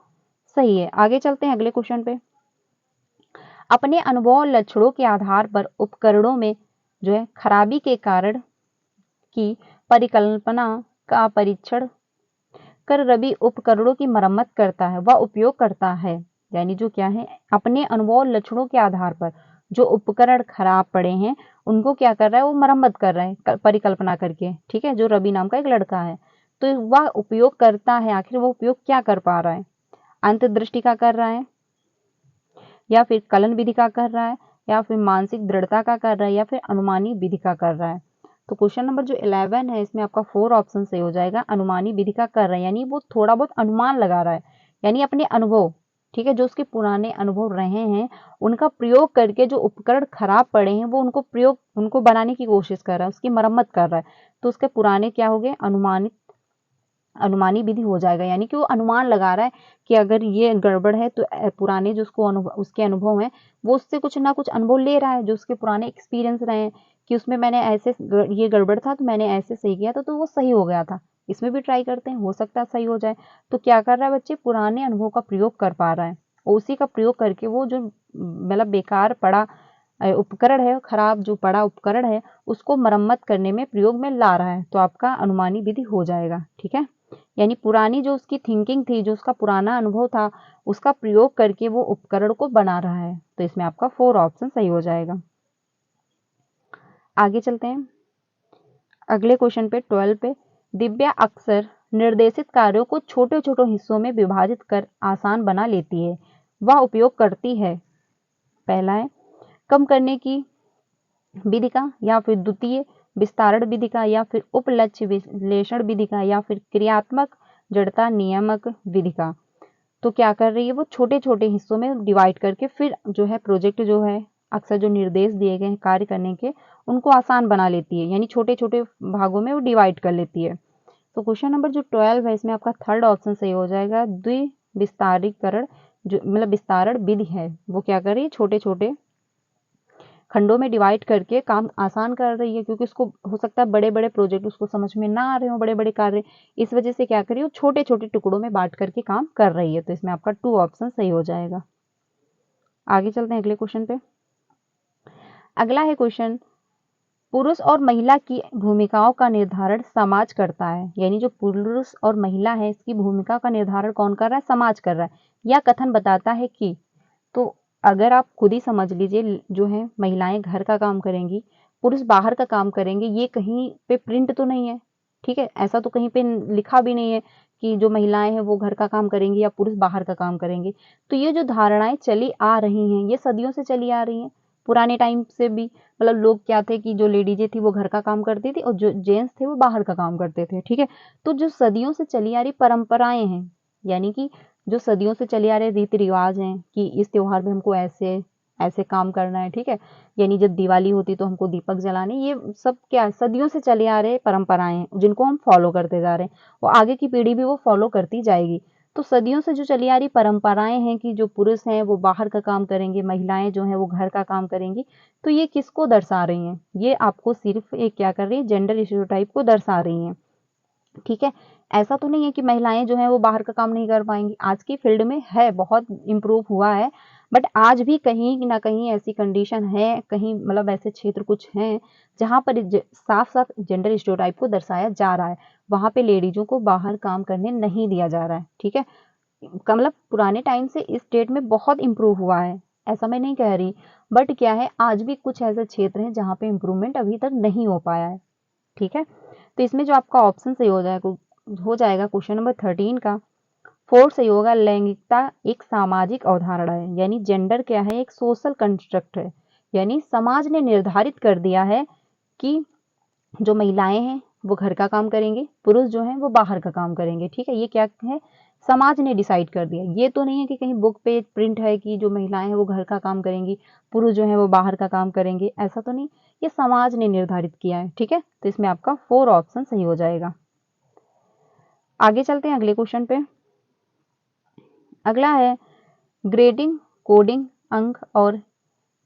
सही है। आगे चलते हैं अगले क्वेश्चन पे। अपने अनुभव और लक्षणों के आधार पर उपकरणों में जो है खराबी के कारण की परिकल्पना का परीक्षण कर रवि उपकरणों की मरम्मत करता है व उपयोग करता है। यानी जो क्या है, अपने अनुभव और लक्षणों के आधार पर जो उपकरण खराब पड़े हैं उनको क्या कर रहा है, वो मरम्मत कर रहा है परिकल्पना करके, ठीक है, जो रवि नाम का एक लड़का है, तो वह उपयोग करता है। आखिर वो उपयोग क्या कर पा रहा है? अंतर्दृष्टि का कर रहा है, या फिर कलन विधि का कर रहा है, या फिर मानसिक दृढ़ता का कर रहा है, या फिर अनुमानी विधि का कर रहा है। तो क्वेश्चन नंबर जो 11 है इसमें आपका 4 ऑप्शन सही हो जाएगा, अनुमानी विधि का कर रहा है, यानी वो थोड़ा बहुत अनुमान लगा रहा है, यानी अपने अनुभव, ठीक है, जो उसके पुराने अनुभव रहे हैं उनका प्रयोग करके जो उपकरण खराब पड़े हैं वो उनको बनाने की कोशिश कर रहा है, उसकी मरम्मत कर रहा है। तो उसके पुराने क्या हो गए, अनुमानी विधि हो जाएगा, यानी कि वो अनुमान लगा रहा है कि अगर ये गड़बड़ है तो पुराने जो उसके अनुभव हैं वो उससे कुछ ना कुछ अनुभव ले रहा है, जो उसके पुराने एक्सपीरियंस रहे हैं कि उसमें मैंने ऐसे ये गड़बड़ था तो मैंने ऐसे सही किया था तो वो सही हो गया था, इसमें भी ट्राई करते हैं, हो सकता है सही हो जाए। तो क्या कर रहा है बच्चे, पुराने अनुभव का प्रयोग कर पा रहा है, उसी का प्रयोग करके वो जो मतलब बेकार पड़ा उपकरण है, खराब जो पड़ा उपकरण है उसको मरम्मत करने में प्रयोग में ला रहा है, तो आपका अनुमानी विधि हो जाएगा, ठीक है। यानी पुरानी जो उसकी थिंकिंग थी, जो उसका पुराना अनुभव था, उसका प्रयोग करके वो उपकरण को बना रहा है, तो इसमें आपका 4 ऑप्शन सही हो जाएगा। आगे चलते हैं अगले क्वेश्चन पे 12 पे। दिव्या अक्सर निर्देशित कार्यों को छोटे छोटे हिस्सों में विभाजित कर आसान बना लेती है, वह उपयोग करती है, पहला है कम करने की विधि का, या फिर द्वितीय विस्तारण विधि का, या फिर उपलक्ष्य विश्लेषण विधि का, या फिर क्रियात्मक जड़ता नियामक विधि का। तो क्या कर रही है, वो छोटे छोटे हिस्सों में डिवाइड करके फिर जो है प्रोजेक्ट जो है अक्सर जो निर्देश दिए गए हैं कार्य करने के उनको आसान बना लेती है, यानी छोटे छोटे भागों में वो डिवाइड कर लेती है। तो क्वेश्चन नंबर जो 12 है इसमें आपका 3rd ऑप्शन सही हो जाएगा, द्विविस्तारीकरण जो मतलब विस्तारण विधि है, वो क्या कर रही है, छोटे छोटे खंडों में डिवाइड करके काम आसान कर रही है, क्योंकि उसको हो सकता है बड़े बड़े प्रोजेक्ट उसको समझ में ना आ रहे हो, बड़े बड़े कार्य, इस वजह से क्या करिए, वो छोटे छोटे टुकड़ों में बांट करके काम कर रही है, तो इसमें आपका 2 ऑप्शन सही हो जाएगा। आगे चलते हैं अगले क्वेश्चन पे। अगला है क्वेश्चन, पुरुष और महिला की भूमिकाओं का निर्धारण समाज करता है, यानी जो पुरुष और महिला है इसकी भूमिका का निर्धारण कौन कर रहा है, समाज कर रहा है। यह कथन बताता है कि, तो अगर आप खुद ही समझ लीजिए, जो है महिलाएं घर का काम करेंगी, पुरुष बाहर का काम करेंगे, ये कहीं पे प्रिंट तो नहीं है, ठीक है, ऐसा तो कहीं पे लिखा भी नहीं है कि जो महिलाएं हैं वो घर का काम करेंगी या पुरुष बाहर का काम करेंगे। तो ये जो धारणाएं चली आ रही हैं ये सदियों से चली आ रही हैं, पुराने टाइम से भी, मतलब लोग क्या थे कि जो लेडीजें थी वो घर का काम करती थी और जो जेंट्स थे वो बाहर का काम करते थे, ठीक है। तो जो सदियों से चली आ रही परंपराएं हैं, यानी कि जो सदियों से चले आ रहे रीति रिवाज हैं कि इस त्योहार में हमको ऐसे ऐसे काम करना है, ठीक है, यानी जब दिवाली होती तो हमको दीपक जलाने, ये सब क्या सदियों से चले आ रहे परंपराएं हैं जिनको हम फॉलो करते जा रहे हैं, और आगे की पीढ़ी भी वो फॉलो करती जाएगी। तो सदियों से जो चली आ रही परंपराएं हैं कि जो पुरुष हैं वो बाहर का काम करेंगे, महिलाएं जो हैं वो घर का काम करेंगी, तो ये किसको दर्शा रही हैं, ये आपको सिर्फ एक क्या कर रही है, जेंडर स्टीरियोटाइप को दर्शा रही हैं, ठीक है। ऐसा तो नहीं है कि महिलाएं जो हैं वो बाहर का काम नहीं कर पाएंगी, आज की फील्ड में है, बहुत इम्प्रूव हुआ है, बट आज भी कहीं ना कहीं ऐसी कंडीशन है, कहीं मतलब ऐसे क्षेत्र कुछ हैं जहां पर साफ साफ जेंडर स्टीरियोटाइप को दर्शाया जा रहा है, वहां पे लेडीजों को बाहर काम करने नहीं दिया जा रहा है, ठीक है। मतलब पुराने टाइम से इस डेट में बहुत इम्प्रूव हुआ है, ऐसा मैं नहीं कह रही, बट क्या है आज भी कुछ ऐसे क्षेत्र हैं जहाँ पे इम्प्रूवमेंट अभी तक नहीं हो पाया है, ठीक है। तो इसमें जो आपका ऑप्शन सही हो जाएगा क्वेश्चन नंबर 13 का 4 सही होगा, लैंगिकता एक सामाजिक अवधारणा है, यानी जेंडर क्या है, एक सोशल कंस्ट्रक्ट है, यानी समाज ने निर्धारित कर दिया है कि जो महिलाएं हैं वो घर का काम करेंगे, पुरुष जो है वो बाहर का काम करेंगे। ठीक है, ये क्या है, समाज ने डिसाइड कर दिया। ये तो नहीं है कि कहीं बुक पे प्रिंट है कि जो महिलाएं हैं वो घर का काम करेंगी, पुरुष जो है वो बाहर का काम करेंगे, ऐसा तो नहीं, ये समाज ने निर्धारित किया है। ठीक है, तो इसमें आपका 4 ऑप्शन सही हो जाएगा। आगे चलते हैं अगले क्वेश्चन पे। अगला है ग्रेडिंग, कोडिंग, अंक और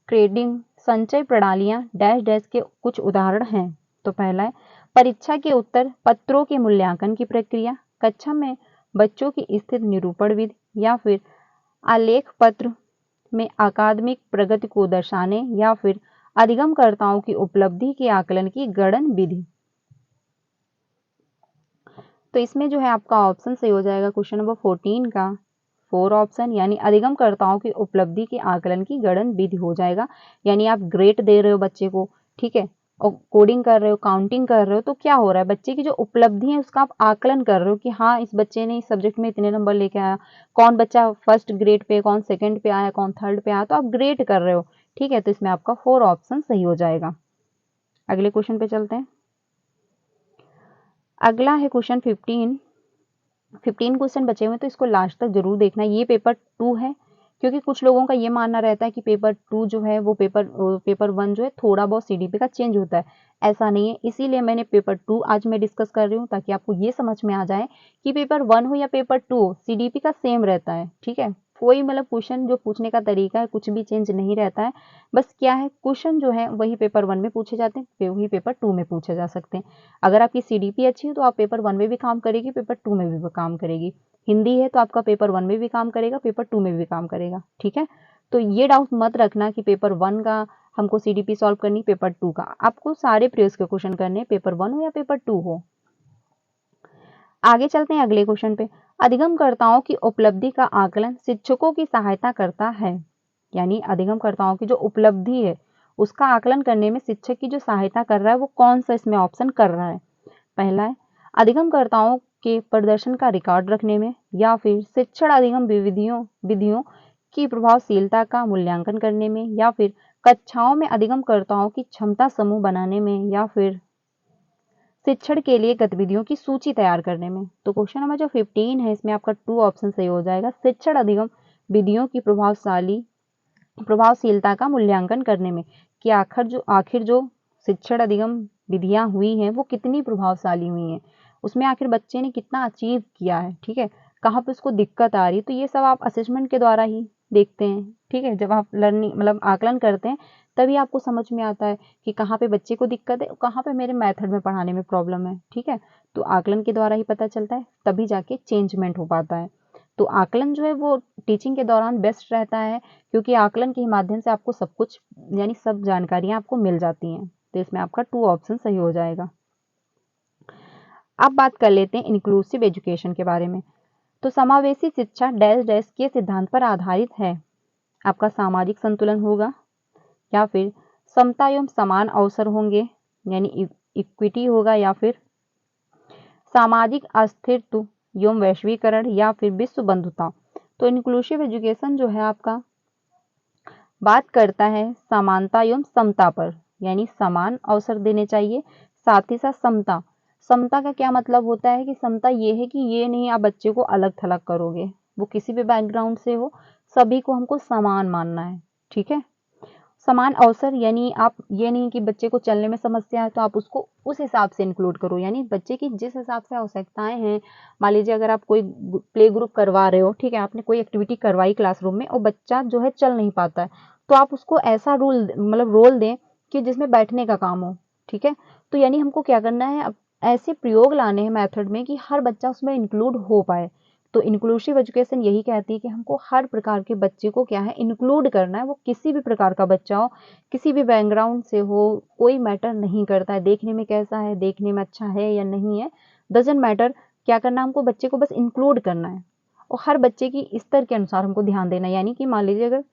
ट्रेडिंग संचय प्रणालियां डैश डैश के कुछ उदाहरण हैं। तो पहला है परीक्षा के उत्तर पत्रों के मूल्यांकन की प्रक्रिया, कक्षा में बच्चों की स्थिति निरूपण विधि, या फिर आलेख पत्र में अकादमिक प्रगति को दर्शाने, या फिर अधिगमकर्ताओं की उपलब्धि के आकलन की गणन विधि। तो इसमें जो है आपका ऑप्शन सही हो जाएगा क्वेश्चन नंबर 14 का 4 ऑप्शन, यानी अधिगमकर्ताओं की उपलब्धि के आकलन की गणन विधि हो जाएगा। यानी आप ग्रेड दे रहे हो बच्चे को, ठीक है, और कोडिंग कर रहे हो, काउंटिंग कर रहे हो, तो क्या हो रहा है, बच्चे की जो उपलब्धि है उसका आप आकलन कर रहे हो कि हाँ इस बच्चे ने इस सब्जेक्ट में इतने नंबर लेके आया, कौन बच्चा फर्स्ट ग्रेड पे, कौन सेकंड पे आया, कौन थर्ड पे आया, तो आप ग्रेड कर रहे हो। ठीक है, तो इसमें आपका 4 ऑप्शन सही हो जाएगा। अगले क्वेश्चन पे चलते हैं। अगला है क्वेश्चन 15 क्वेश्चन बचे हुए, तो इसको लास्ट तक जरूर देखना। ये पेपर 2 है, क्योंकि कुछ लोगों का ये मानना रहता है कि पेपर 2 जो है वो पेपर 1 जो है थोड़ा बहुत सीडीपी का चेंज होता है। ऐसा नहीं है, इसीलिए मैंने पेपर 2 आज मैं डिस्कस कर रही हूँ, ताकि आपको ये समझ में आ जाए कि पेपर 1 हो या पेपर 2 हो, सीडीपी का सेम रहता है। ठीक है, कोई मतलब क्वेश्चन जो पूछने का तरीका है कुछ भी चेंज नहीं रहता है। बस क्या है, क्वेश्चन जो है वही पेपर 1 में पूछे जाते हैं, वही पेपर 2 में पूछे जा सकते हैं। अगर आपकी सीडीपी अच्छी है तो आप पेपर 1 में भी काम करेगी, पेपर 2 में भी काम करेगी। हिंदी है तो आपका पेपर 1 में भी काम करेगा, पेपर 2 में भी काम करेगा। ठीक है, तो ये डाउट मत रखना कि पेपर 1 का हमको सीडीपी सॉल्व करनी, पेपर 2 का। आपको सारे प्रयोग के क्वेश्चन करने, पेपर 1 हो या पेपर 2 हो। आगे चलते हैं अगले क्वेश्चन पे। अधिगमकर्ताओं की उपलब्धि का आकलन शिक्षकों की सहायता करता है, यानी अधिगमकर्ताओं की जो उपलब्धि है उसका आकलन करने में शिक्षक की जो सहायता कर रहा है वो कौन सा इसमें ऑप्शन कर रहा है। पहला है अधिगमकर्ताओं के प्रदर्शन का रिकॉर्ड रखने में, या फिर शिक्षण अधिगम विधियों की प्रभावशीलता का मूल्यांकन करने में, या फिर कक्षाओं में अधिगमकर्ताओं की क्षमता समूह बनाने में, या फिर शिक्षण के लिए गतिविधियों की सूची तैयार करने में। तो क्वेश्चन नंबर जो 15 है इसमें आपका 2 ऑप्शन सही हो जाएगा, शिक्षण अधिगम विधियों की प्रभावशीलता का मूल्यांकन करने में, कि आखिर जो शिक्षण अधिगम विधियां हुई हैं वो कितनी प्रभावशाली हुई हैं, उसमें आखिर बच्चे ने कितना अचीव किया है। ठीक है, कहाँ पे उसको दिक्कत आ रही है, तो ये सब आप असेसमेंट के द्वारा ही देखते हैं। ठीक है, जब आप लर्निंग मतलब आकलन करते हैं तभी आपको समझ में आता है कि कहाँ पे बच्चे को दिक्कत है, कहाँ पे मेरे मेथड में पढ़ाने में प्रॉब्लम है। ठीक है, तो आकलन के द्वारा ही पता चलता है, तभी जाके चेंजमेंट हो पाता है। तो आकलन जो है वो टीचिंग के दौरान बेस्ट रहता है, क्योंकि आकलन के माध्यम से आपको सब कुछ यानी सब जानकारियां आपको मिल जाती हैं। तो इसमें आपका 2 ऑप्शन सही हो जाएगा। अब बात कर लेते हैं इंक्लूसिव एजुकेशन के बारे में। तो समावेशी शिक्षा डैश डैश के सिद्धांत पर आधारित है। आपका सामाजिक संतुलन होगा, या फिर समता एवं समान अवसर होंगे, यानी इक्विटी होगा, या फिर सामाजिक अस्थिरता एवं वैश्वीकरण, या फिर विश्व बंधुता। तो इंक्लूसिव एजुकेशन जो है आपका बात करता है समानता एवं समता पर, यानी समान अवसर देने चाहिए, साथ ही साथ समता। समता का क्या मतलब होता है कि समता ये है कि ये नहीं आप बच्चे को अलग थलग करोगे, वो किसी भी बैकग्राउंड से हो, सभी को हमको समान मानना है। ठीक है, समान अवसर यानी आप ये नहीं कि बच्चे को चलने में समस्या है तो आप उसको उस हिसाब से इंक्लूड करो, यानी बच्चे की जिस हिसाब से आवश्यकताएं हैं। मान लीजिए अगर आप कोई प्ले ग्रुप करवा रहे हो, ठीक है, आपने कोई एक्टिविटी करवाई क्लासरूम में और बच्चा जो है चल नहीं पाता है, तो आप उसको ऐसा रोल दें कि जिसमें बैठने का काम हो। ठीक है, तो यानी हमको क्या करना है, अब ऐसे प्रयोग लाने हैं मेथड में कि हर बच्चा उसमें इंक्लूड हो पाए। तो इंक्लूसिव एजुकेशन यही कहती है कि हमको हर प्रकार के बच्चे को क्या है इंक्लूड करना है, वो किसी भी प्रकार का बच्चा हो, किसी भी बैकग्राउंड से हो, कोई मैटर नहीं करता है, देखने में कैसा है, देखने में अच्छा है या नहीं है, डजंट मैटर। क्या करना, हमको बच्चे को बस इंक्लूड करना है, और हर बच्चे की स्तर के अनुसार हमको ध्यान देना है। यानी कि मान लीजिए अगर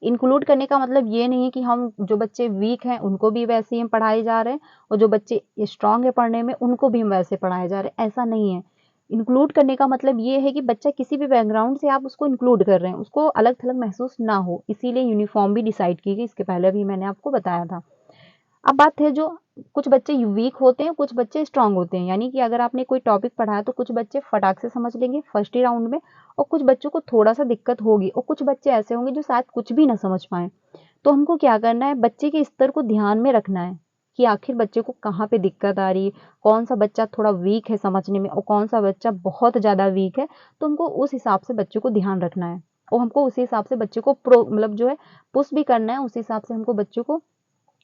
इंक्लूड करने का मतलब ये नहीं है कि हम जो बच्चे वीक हैं उनको भी वैसे ही हम पढ़ाए जा रहे हैं, और जो बच्चे स्ट्रांग है पढ़ने में उनको भी हम वैसे पढ़ाए जा रहे हैं, ऐसा नहीं है। इंक्लूड करने का मतलब ये है कि बच्चा किसी भी बैकग्राउंड से आप उसको इंक्लूड कर रहे हैं, उसको अलग थलग महसूस ना हो, इसीलिए यूनिफॉर्म भी डिसाइड की गई, इसके पहले भी मैंने आपको बताया था। अब बात है जो कुछ बच्चे वीक होते हैं, कुछ बच्चे स्ट्रांग होते हैं, यानी कि अगर आपने कोई टॉपिक पढ़ाया तो कुछ बच्चे फटाक से समझ लेंगे फर्स्ट ही राउंड में, और कुछ बच्चों को थोड़ा सा दिक्कत होगी, और कुछ बच्चे ऐसे होंगे जो शायद कुछ भी ना समझ पाए। तो हमको क्या करना है, बच्चे के स्तर को ध्यान में रखना है कि आखिर बच्चे को कहाँ पे दिक्कत आ रही है, कौन सा बच्चा थोड़ा वीक है समझने में और कौन सा बच्चा बहुत ज़्यादा वीक है। तो हमको उस हिसाब से बच्चे को ध्यान रखना है, और हमको उसी हिसाब से बच्चे को मतलब जो है पुश भी करना है, उसी हिसाब से हमको बच्चों को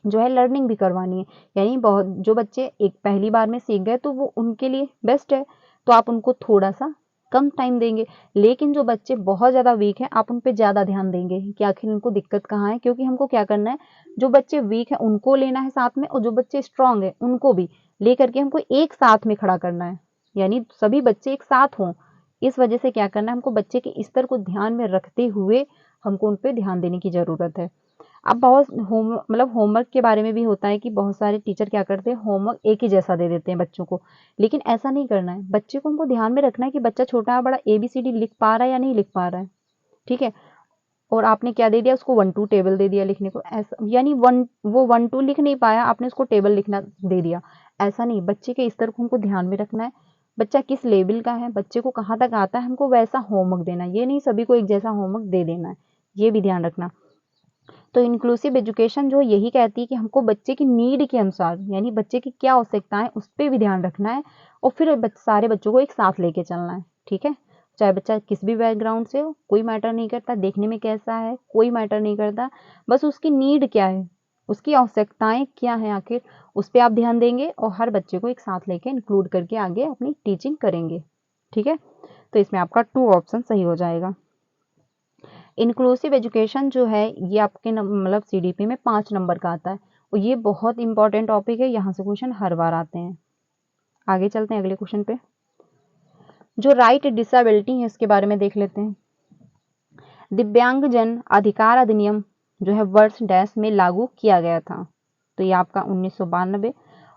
जो है लर्निंग भी करवानी है। यानी बहुत जो बच्चे एक पहली बार में सीख गए तो वो उनके लिए बेस्ट है, तो आप उनको थोड़ा सा कम टाइम देंगे। लेकिन जो बच्चे बहुत ज़्यादा वीक हैं आप उन पे ज़्यादा ध्यान देंगे कि आखिर उनको दिक्कत कहाँ है, क्योंकि हमको क्या करना है, जो बच्चे वीक हैं उनको लेना है साथ में, और जो बच्चे स्ट्रांग है उनको भी लेकर के हमको एक साथ में खड़ा करना है, यानी सभी बच्चे एक साथ हों। इस वजह से क्या करना है, हमको बच्चे के स्तर को ध्यान में रखते हुए हमको उन पर ध्यान देने की ज़रूरत है। अब बहुत होमवर्क के बारे में भी होता है कि बहुत सारे टीचर क्या करते हैं, होमवर्क एक ही जैसा दे देते हैं बच्चों को, लेकिन ऐसा नहीं करना है। बच्चे को हमको ध्यान में रखना है कि बच्चा छोटा है बड़ा ABCD लिख पा रहा है या नहीं लिख पा रहा है, ठीक है। और आपने क्या दे दिया, उसको 1-2 टेबल दे दिया लिखने को, ऐसा यानी वो 1-2 लिख नहीं पाया, आपने उसको टेबल लिखना दे दिया, ऐसा नहीं। बच्चे के स्तर को हमको ध्यान में रखना है, बच्चा किस लेवल का है, बच्चे को कहाँ तक आता है, हमको वैसा होमवर्क देना है। ये नहीं सभी को एक जैसा होमवर्क दे देना है, ये भी ध्यान रखना। तो इंक्लूसिव एजुकेशन जो यही कहती है कि हमको बच्चे की नीड के अनुसार, यानी बच्चे की क्या आवश्यकताएं उस पर भी ध्यान रखना है, और फिर सारे बच्चों को एक साथ लेके चलना है, ठीक है। चाहे बच्चा किस भी बैकग्राउंड से हो, कोई मैटर नहीं करता, देखने में कैसा है कोई मैटर नहीं करता, बस उसकी नीड क्या है, उसकी आवश्यकताएं क्या है, आखिर उस पर आप ध्यान देंगे और हर बच्चे को एक साथ लेके इंक्लूड करके आगे अपनी टीचिंग करेंगे, ठीक है। तो इसमें आपका 2 ऑप्शन सही हो जाएगा। इंक्लूसिव एजुकेशन जो है ये आपके मतलब CDP में 5 नंबर का आता है, और ये बहुत इंपॉर्टेंट टॉपिक है, यहाँ से क्वेश्चन हर बार आते हैं। आगे चलते हैं अगले क्वेश्चन पे। जो राइट डिसेबिलिटी है इसके बारे में देख लेते हैं। दिव्यांगजन अधिकार अधिनियम जो है वर्ष डैश में लागू किया गया था, तो ये आपका 1992,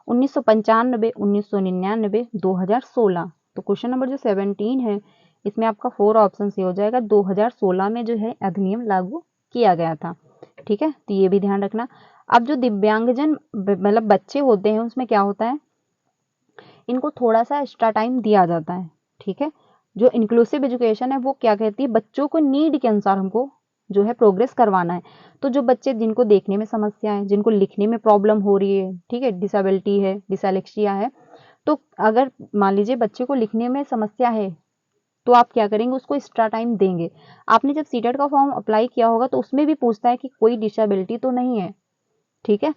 1995, 1999, 2016। तो क्वेश्चन नंबर जो 17 है इसमें आपका 4 ऑप्शन से हो जाएगा, 2016 में जो है अधिनियम लागू किया गया था, ठीक है। तो ये भी ध्यान रखना। अब जो दिव्यांगजन मतलब बच्चे होते हैं उसमें क्या होता है, इनको थोड़ा सा एक्स्ट्रा टाइम दिया जाता है, ठीक है। जो इंक्लूसिव एजुकेशन है वो क्या कहती है, बच्चों को नीड के अनुसार हमको जो है प्रोग्रेस करवाना है। तो जो बच्चे जिनको देखने में समस्या है, जिनको लिखने में प्रॉब्लम हो रही है, ठीक है, डिसेबिलिटी है, डिसलेक्सिया है, तो अगर मान लीजिए बच्चे को लिखने में समस्या है तो आप क्या करेंगे, उसको एक्स्ट्रा टाइम देंगे। आपने जब सीटेट का फॉर्म अप्लाई किया होगा तो उसमें भी पूछता है कि कोई डिसेबिलिटी तो नहीं है, ठीक है।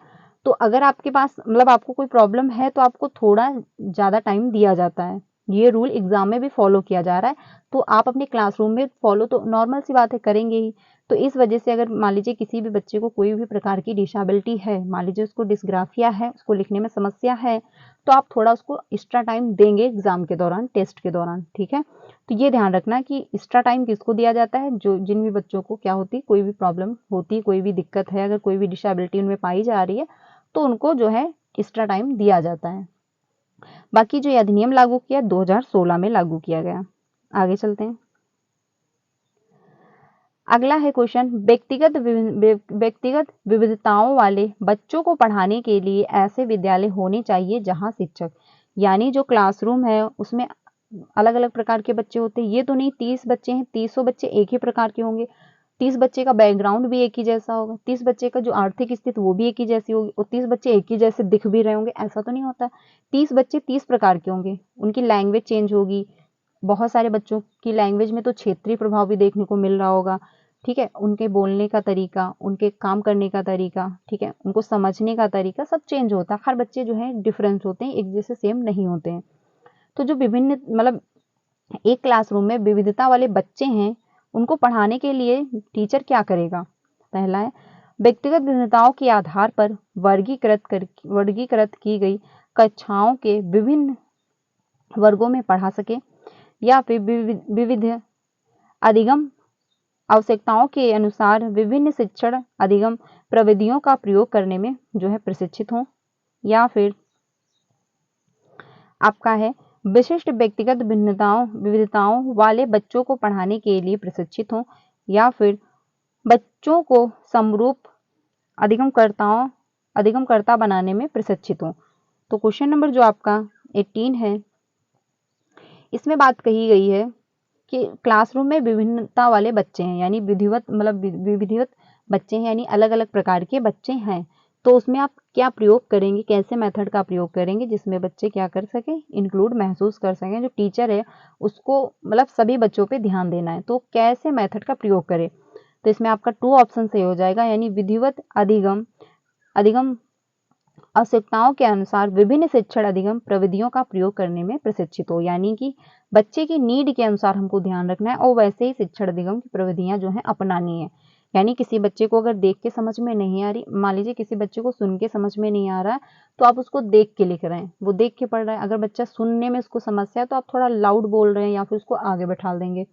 तो अगर आपके पास मतलब आपको कोई प्रॉब्लम है तो आपको थोड़ा ज़्यादा टाइम दिया जाता है, ये रूल एग्जाम में भी फॉलो किया जा रहा है। तो आप अपने क्लासरूम में फॉलो तो नॉर्मल सी बात है करेंगे ही। तो इस वजह से अगर मान लीजिए किसी भी बच्चे को कोई भी प्रकार की डिसेबिलिटी है, मान लीजिए उसको डिस्ग्राफिया है, उसको लिखने में समस्या है, तो आप थोड़ा उसको एक्स्ट्रा टाइम देंगे एग्जाम के दौरान, टेस्ट के दौरान, ठीक है। तो ये ध्यान रखना कि एक्स्ट्रा टाइम किसको दिया जाता है, जो जिन भी बच्चों को क्या होती, कोई भी प्रॉब्लम होती, कोई भी दिक्कत है, अगर कोई भी डिसेबिलिटी उनमें पाई जा रही है तो उनको जो है एक्स्ट्रा टाइम दिया जाता है। बाकी जो ये अधिनियम लागू किया 2016 में लागू किया गया। आगे चलते हैं। अगला है क्वेश्चन, व्यक्तिगत विविधताओं वाले बच्चों को पढ़ाने के लिए ऐसे विद्यालय होने चाहिए जहां शिक्षक, यानी जो क्लासरूम है उसमें अलग अलग प्रकार के बच्चे होते हैं। ये तो नहीं 30 बच्चे हैं 30 बच्चे एक ही प्रकार के होंगे, 30 बच्चे का बैकग्राउंड भी एक ही जैसा होगा, 30 बच्चे का जो आर्थिक स्थिति वो भी एक ही जैसी होगी, और 30 बच्चे एक ही जैसे दिख भी रहे होंगे, ऐसा तो नहीं होता। 30 बच्चे 30 प्रकार के होंगे, उनकी लैंग्वेज चेंज होगी। बहुत सारे बच्चों की लैंग्वेज में तो क्षेत्रीय प्रभाव भी देखने को मिल रहा होगा, ठीक है। उनके बोलने का तरीका, उनके काम करने का तरीका, ठीक है, उनको समझने का तरीका सब चेंज होता है। हर बच्चे जो है डिफरेंस होते हैं, एक जैसे सेम नहीं होते हैं। तो जो विभिन्न मतलब एक क्लासरूम में विविधता वाले बच्चे हैं उनको पढ़ाने के लिए टीचर क्या करेगा, पहला है व्यक्तिगत भिन्नताओं के आधार पर वर्गीकृत की गई कक्षाओं के विभिन्न वर्गों में पढ़ा सके, या फिर विविध अधिगम आवश्यकताओं के अनुसार विभिन्न शिक्षण अधिगम प्रविधियों का प्रयोग करने में जो है प्रशिक्षित हों, या फिर आपका है विशिष्ट व्यक्तिगत विविधताओं वाले बच्चों को पढ़ाने के लिए प्रशिक्षित हों, या फिर बच्चों को समरूप अधिगमकर्ता बनाने में प्रशिक्षित हो। तो क्वेश्चन नंबर जो आपका 18 है, इसमें बात कही गई है कि क्लासरूम में विभिन्नता वाले बच्चे हैं, यानी विधिवत बच्चे हैं, यानी अलग अलग प्रकार के बच्चे हैं। तो उसमें आप क्या प्रयोग करेंगे, कैसे मेथड का प्रयोग करेंगे जिसमें बच्चे क्या कर सकें, इंक्लूड महसूस कर सकें। जो टीचर है उसको सभी बच्चों पे ध्यान देना है, तो कैसे मेथड का प्रयोग करें। तो इसमें आपका 2 ऑप्शन सही हो जाएगा, यानी विधिवत अधिगम आवश्यकताओं के अनुसार विभिन्न शिक्षण अधिगम प्रविधियों का प्रयोग करने में प्रशिक्षित हो, यानी कि बच्चे की नीड के अनुसार हमको ध्यान रखना है और वैसे ही शिक्षण अधिगम की प्रविधियां जो है अपनानी है। यानी किसी बच्चे को अगर देख के समझ में नहीं आ रही, मान लीजिए किसी बच्चे को सुन के समझ में नहीं आ रहा है, तो आप उसको देख के लिख रहे हैं, वो देख के पढ़ रहा है। अगर बच्चा सुनने में उसको समस्या है तो आप थोड़ा लाउड बोल रहे हैं या फिर उसको आगे बैठा देंगे।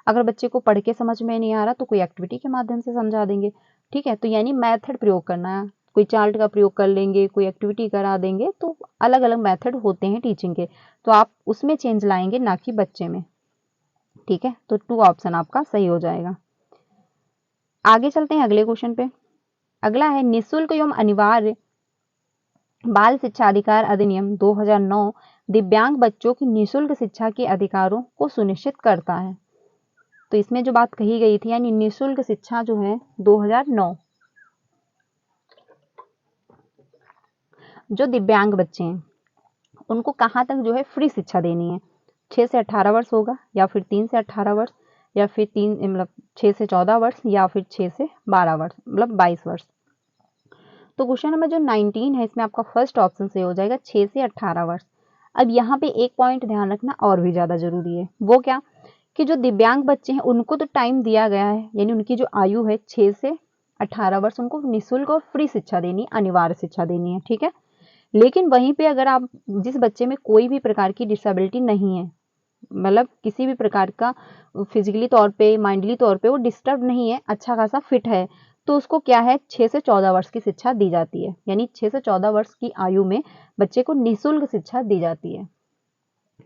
अगर बच्चे को पढ़ के समझ में नहीं आ रहा तो कोई एक्टिविटी के माध्यम से समझा देंगे। ठीक है, तो यानी मेथड प्रयोग करना है, कोई चार्ट का प्रयोग कर लेंगे, कोई एक्टिविटी करा देंगे, तो अलग अलग मेथड होते हैं टीचिंग के, तो आप उसमें चेंज लाएंगे, ना कि बच्चे में। ठीक है, तो 2 ऑप्शन आपका सही हो जाएगा। आगे चलते हैं अगले क्वेश्चन पे। अगला है निःशुल्क एवं अनिवार्य बाल शिक्षा अधिकार अधिनियम 2009 दिव्यांग बच्चों की निःशुल्क शिक्षा के अधिकारों को सुनिश्चित करता है। तो इसमें जो बात कही गई थी, यानी निःशुल्क शिक्षा जो है 2009, जो दिव्यांग बच्चे हैं उनको कहाँ तक जो है फ्री शिक्षा देनी है। 6 से 18 वर्ष होगा, या फिर 3 से 18 वर्ष, या फिर 6 से 14 वर्ष, या फिर 6 से 12 वर्ष, 22 वर्ष। तो क्वेश्चन नंबर जो 19 है, इसमें आपका फर्स्ट ऑप्शन सही हो जाएगा, 6 से 18 वर्ष। अब यहाँ पे एक पॉइंट ध्यान रखना और भी ज्यादा जरूरी है, वो क्या कि जो दिव्यांग बच्चे हैं उनको तो टाइम दिया गया है, यानी उनकी जो आयु है 6 से 18 वर्ष, उनको निःशुल्क और फ्री शिक्षा देनी, अनिवार्य शिक्षा देनी है। ठीक है, लेकिन वहीं पे अगर आप जिस बच्चे में कोई भी प्रकार की डिसेबिलिटी नहीं है, किसी भी प्रकार का फिजिकली तौर पे, माइंडली तौर पे वो डिस्टर्ब नहीं है, अच्छा खासा फिट है, तो उसको क्या है 6 से 14 वर्ष की शिक्षा दी जाती है। यानी 6 से 14 वर्ष की आयु में बच्चे को निःशुल्क शिक्षा दी जाती है।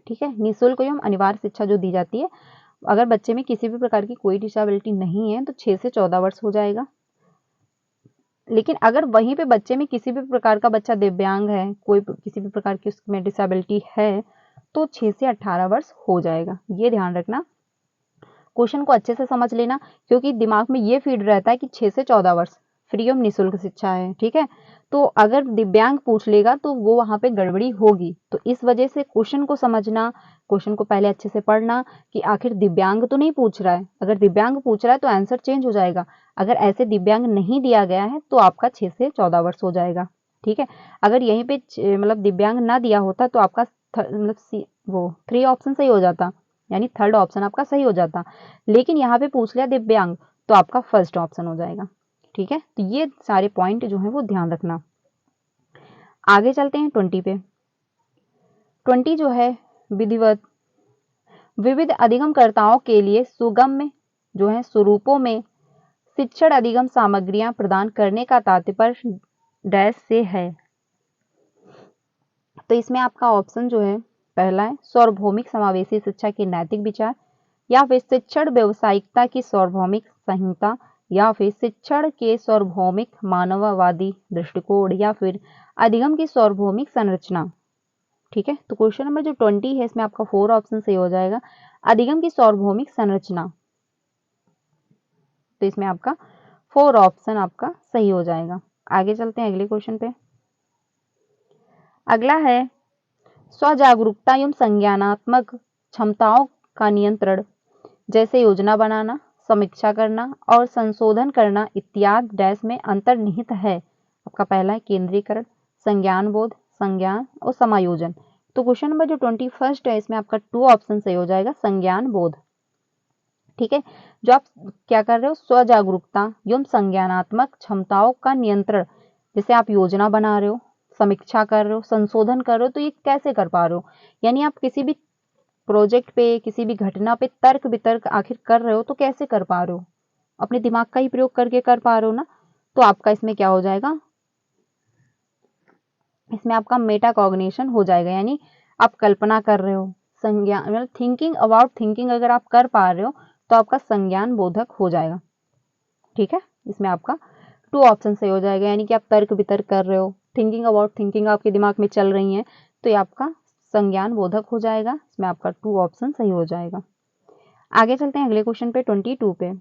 ठीक है, निःशुल्क एवं अनिवार्य शिक्षा जो दी जाती है, अगर बच्चे में किसी भी प्रकार की कोई डिसेबिलिटी नहीं है तो 6 से 14 वर्ष हो जाएगा। लेकिन अगर वहीं पे बच्चे में किसी भी प्रकार का बच्चा दिव्यांग है, कोई किसी भी प्रकार की उसमें डिसेबिलिटी है, तो 6 से 18 वर्ष हो जाएगा। ये ध्यान रखना, क्वेश्चन को अच्छे से समझ लेना, क्योंकि दिमाग में ये फीड रहता है कि 6 से 14 वर्ष फ्री एवं निःशुल्क शिक्षा है। ठीक है, तो अगर दिव्यांग पूछ लेगा तो वो वहां पे गड़बड़ी होगी। तो इस वजह से क्वेश्चन को समझना, क्वेश्चन को पहले अच्छे से पढ़ना कि आखिर दिव्यांग तो नहीं पूछ रहा है। अगर दिव्यांग पूछ रहा है तो आंसर चेंज हो जाएगा, अगर ऐसे दिव्यांग नहीं दिया गया है तो आपका 6 से 14 वर्ष हो जाएगा। ठीक है, अगर यहीं पे दिव्यांग ना दिया होता तो आपका वो 3 ऑप्शन सही हो जाता, यानी थर्ड ऑप्शन आपका सही हो जाता। लेकिन यहाँ पे पूछ लिया दिव्यांग, तो आपका फर्स्ट ऑप्शन हो जाएगा। ठीक है, तो ये सारे पॉइंट जो है वो ध्यान रखना। आगे चलते हैं 20 पे। 20 जो है विविध अधिगमकर्ताओं के लिए सुगम्य जो है स्वरूपों में शिक्षण अधिगम सामग्रियां प्रदान करने का तात्पर्य डैश से है। तो इसमें आपका ऑप्शन जो है पहला है सार्वभौमिक समावेशी शिक्षा के नैतिक विचार, या फिर शिक्षण व्यावसायिकता की सार्वभौमिक संहिता, या फिर शिक्षण के सार्वभौमिक मानववादी दृष्टिकोण, या फिर अधिगम की सार्वभौमिक संरचना। ठीक है, तो क्वेश्चन नंबर जो 20 है इसमें आपका 4 ऑप्शन सही हो जाएगा, अधिगम की सार्वभौमिक संरचना। तो इसमें आपका 4 ऑप्शन आपका सही हो जाएगा। आगे चलते हैं अगले क्वेश्चन पे। अगला है स्वजागरूकता एवं संज्ञानात्मक क्षमताओं का नियंत्रण, जैसे योजना बनाना, समीक्षा करना और संशोधन करना इत्यादि डैश में अंतर्निहित है। आपका पहला है केंद्रीकरण, संज्ञान बोध, संज्ञान और समायोजन। तो क्वेश्चन नंबर जो 21 है इसमें आपका 2 ऑप्शन सही हो जाएगा, संज्ञान बोध। ठीक है, जो आप क्या कर रहे हो, स्वजागरूकता एवं संज्ञानात्मक क्षमताओं का नियंत्रण, जैसे आप योजना बना रहे हो, समीक्षा कर रहे हो, संशोधन कर रहे हो, तो ये कैसे कर पा रहे हो, यानी आप किसी भी प्रोजेक्ट पे, किसी भी घटना पे तर्क वितर्क आखिर कर रहे हो तो कैसे कर पा रहे हो, अपने दिमाग का ही प्रयोग करके कर पा रहे हो ना। तो आपका इसमें क्या हो जाएगा, इसमें आपका मेटाकॉग्निशन हो जाएगा, यानी आप कल्पना कर रहे हो, संज्ञान थिंकिंग अबाउट थिंकिंग अगर आप कर पा रहे हो तो आपका संज्ञान बोधक हो जाएगा। ठीक है, इसमें आपका टू ऑप्शन सही हो जाएगा, यानी कि आप तर्क वितर्क कर रहे हो, थिंकिंग अबाउट थिंकिंग आपके दिमाग में चल रही हैं, तो ये आपका संज्ञान बोधक हो जाएगा। इसमें आपका टू ऑप्शन सही हो जाएगा। आगे चलते हैं अगले क्वेश्चन पे 22 पे।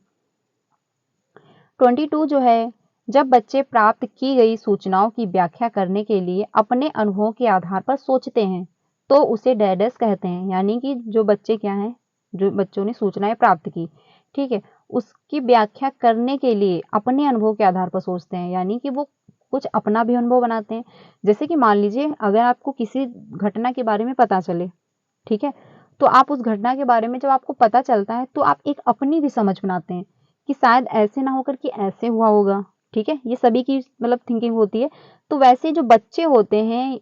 22 जो है, जब बच्चे प्राप्त की गई सूचनाओं की व्याख्या करने के लिए अपने अनुभवों के आधार पर सोचते हैं तो उसे डैडस कहते हैं। यानी कि जो बच्चे क्या हैं, जो बच्चों ने सूचनाएं प्राप्त की, ठीक है, उसकी व्याख्या करने के लिए अपने अनुभव के आधार पर सोचते हैं, यानी कि वो कुछ अपना भी अनुभव बनाते हैं। जैसे कि मान लीजिए अगर आपको किसी घटना के बारे में पता चले, ठीक है, तो आप उस घटना के बारे में जब आपको पता चलता है तो आप एक अपनी भी समझ बनाते हैं कि शायद ऐसे ना होकर कि ऐसे हुआ होगा, ठीक है, ये सभी की मतलब थिंकिंग होती है। तो वैसे जो बच्चे होते हैं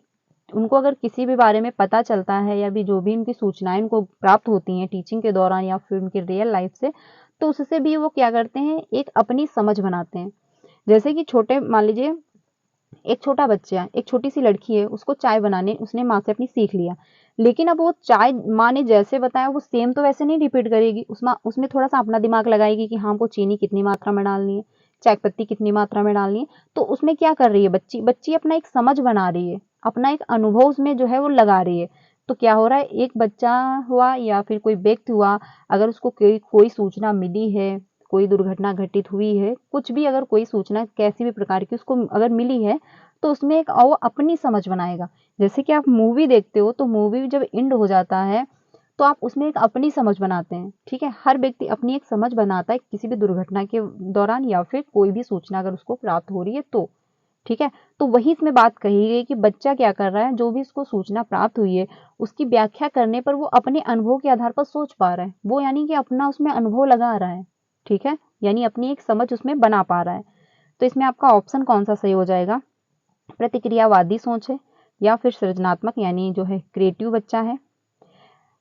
उनको अगर किसी भी बारे में पता चलता है या भी जो भी उनकी सूचनाएं उनको प्राप्त होती हैं टीचिंग के दौरान या फिर उनकी रियल लाइफ से, तो उससे भी वो क्या करते हैं, एक अपनी समझ बनाते हैं। जैसे कि छोटे मान लीजिए एक छोटा बच्चा है, एक छोटी सी लड़की है, उसको चाय बनाने उसने माँ से अपनी सीख लिया, लेकिन अब वो चाय माँ ने जैसे बताया वो सेम तो वैसे नहीं रिपीट करेगी, उसमें थोड़ा सा अपना दिमाग लगाएगी कि हाँ हमको चीनी कितनी मात्रा में डालनी है, चाय पत्ती कितनी मात्रा में डालनी है। तो उसमें क्या कर रही है बच्ची बच्ची अपना एक समझ बना रही है, अपना एक अनुभव उसमें जो है वो लगा रही है। तो क्या हो रहा है, एक बच्चा हुआ या फिर कोई व्यक्ति हुआ, अगर उसको कोई सूचना मिली है, कोई दुर्घटना घटित हुई है, कुछ भी अगर कोई सूचना कैसी भी प्रकार की उसको अगर मिली है, तो उसमें एक वो अपनी समझ बनाएगा। जैसे कि आप मूवी देखते हो तो मूवी जब एंड हो जाता है तो आप उसमें एक अपनी समझ बनाते हैं, ठीक है, हर व्यक्ति अपनी एक समझ बनाता है किसी भी दुर्घटना के दौरान या फिर कोई भी सूचना अगर उसको प्राप्त हो रही है तो, ठीक है। तो वही इसमें बात कही गई कि बच्चा क्या कर रहा है, जो भी उसको सूचना प्राप्त हुई है उसकी व्याख्या करने पर वो अपने अनुभव के आधार पर सोच पा रहा है, वो यानी कि अपना उसमें अनुभव लगा रहा है, ठीक है, यानी अपनी एक समझ उसमें बना पा रहा है। तो इसमें आपका ऑप्शन कौन सा सही हो जाएगा, प्रतिक्रियावादी सोच है, या फिर सृजनात्मक यानी जो है क्रिएटिव बच्चा है,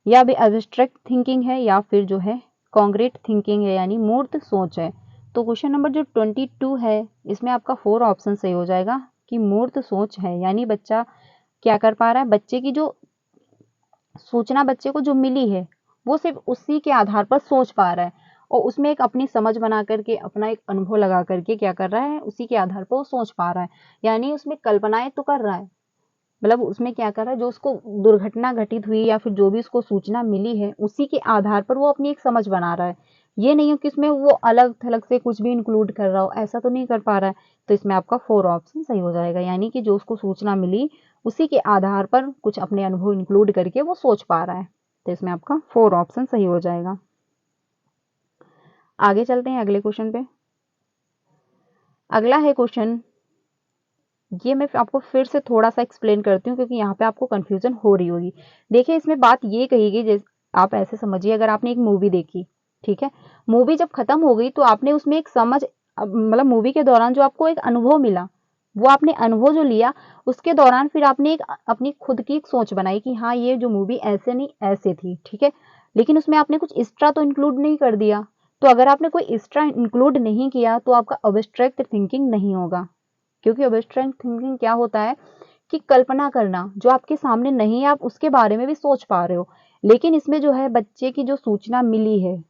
या भी एब्स्ट्रैक्ट थिंकिंग है, या फिर जो है कॉन्क्रीट थिंकिंग है यानी मूर्त सोच है। तो क्वेश्चन नंबर जो 22 है इसमें आपका 4 ऑप्शन सही हो जाएगा कि मूर्त सोच है, यानी बच्चा क्या कर पा रहा है, बच्चे की जो सूचना बच्चे को जो मिली है वो सिर्फ उसी के आधार पर सोच पा रहा है और उसमें एक अपनी समझ बना करके अपना एक अनुभव लगा करके क्या कर रहा है, उसी के आधार पर वो सोच पा रहा है, यानी उसमें कल्पनाएं तो कर रहा है, मतलब उसमें क्या कर रहा है, जो उसको दुर्घटना घटित हुई या फिर जो भी उसको सूचना मिली है उसी के आधार पर वो अपनी एक समझ बना रहा है। ये नहीं हो कि उसमें वो अलग थलग से कुछ भी इंक्लूड कर रहा हो, ऐसा तो नहीं कर पा रहा है। तो इसमें आपका 4 ऑप्शन सही हो जाएगा, यानी कि जो उसको सूचना मिली उसी के आधार पर कुछ अपने अनुभव इंक्लूड करके वो सोच पा रहा है। तो इसमें आपका 4 ऑप्शन सही हो जाएगा। आगे चलते हैं अगले क्वेश्चन पे। अगला है क्वेश्चन, ये मैं आपको फिर से थोड़ा सा एक्सप्लेन करती हूँ क्योंकि यहाँ पे आपको कंफ्यूजन हो रही होगी। देखिए इसमें बात ये कही गई, जैसे आप ऐसे समझिए अगर आपने एक मूवी देखी, ठीक है, मूवी जब खत्म हो गई तो आपने उसमें एक समझ मतलब मूवी के दौरान जो आपको एक अनुभव मिला, वो आपने अनुभव जो लिया उसके दौरान फिर आपने एक अपनी खुद की एक सोच बनाई कि हाँ ये जो मूवी ऐसे नहीं ऐसे थी, ठीक है, लेकिन उसमें आपने कुछ एक्स्ट्रा तो इंक्लूड नहीं कर दिया। तो अगर आपने कोई एक्स्ट्रा इंक्लूड नहीं किया तो आपका अब्स्ट्रैक्ट थिंकिंग नहीं होगा, क्योंकि अब्स्ट्रैक्ट थिंकिंग क्या होता है कि कल्पना करना, जो आपके सामने नहीं है आप उसके बारे में भी सोच पा रहे हो, लेकिन इसमें जो है बच्चे की जो सूचना मिली है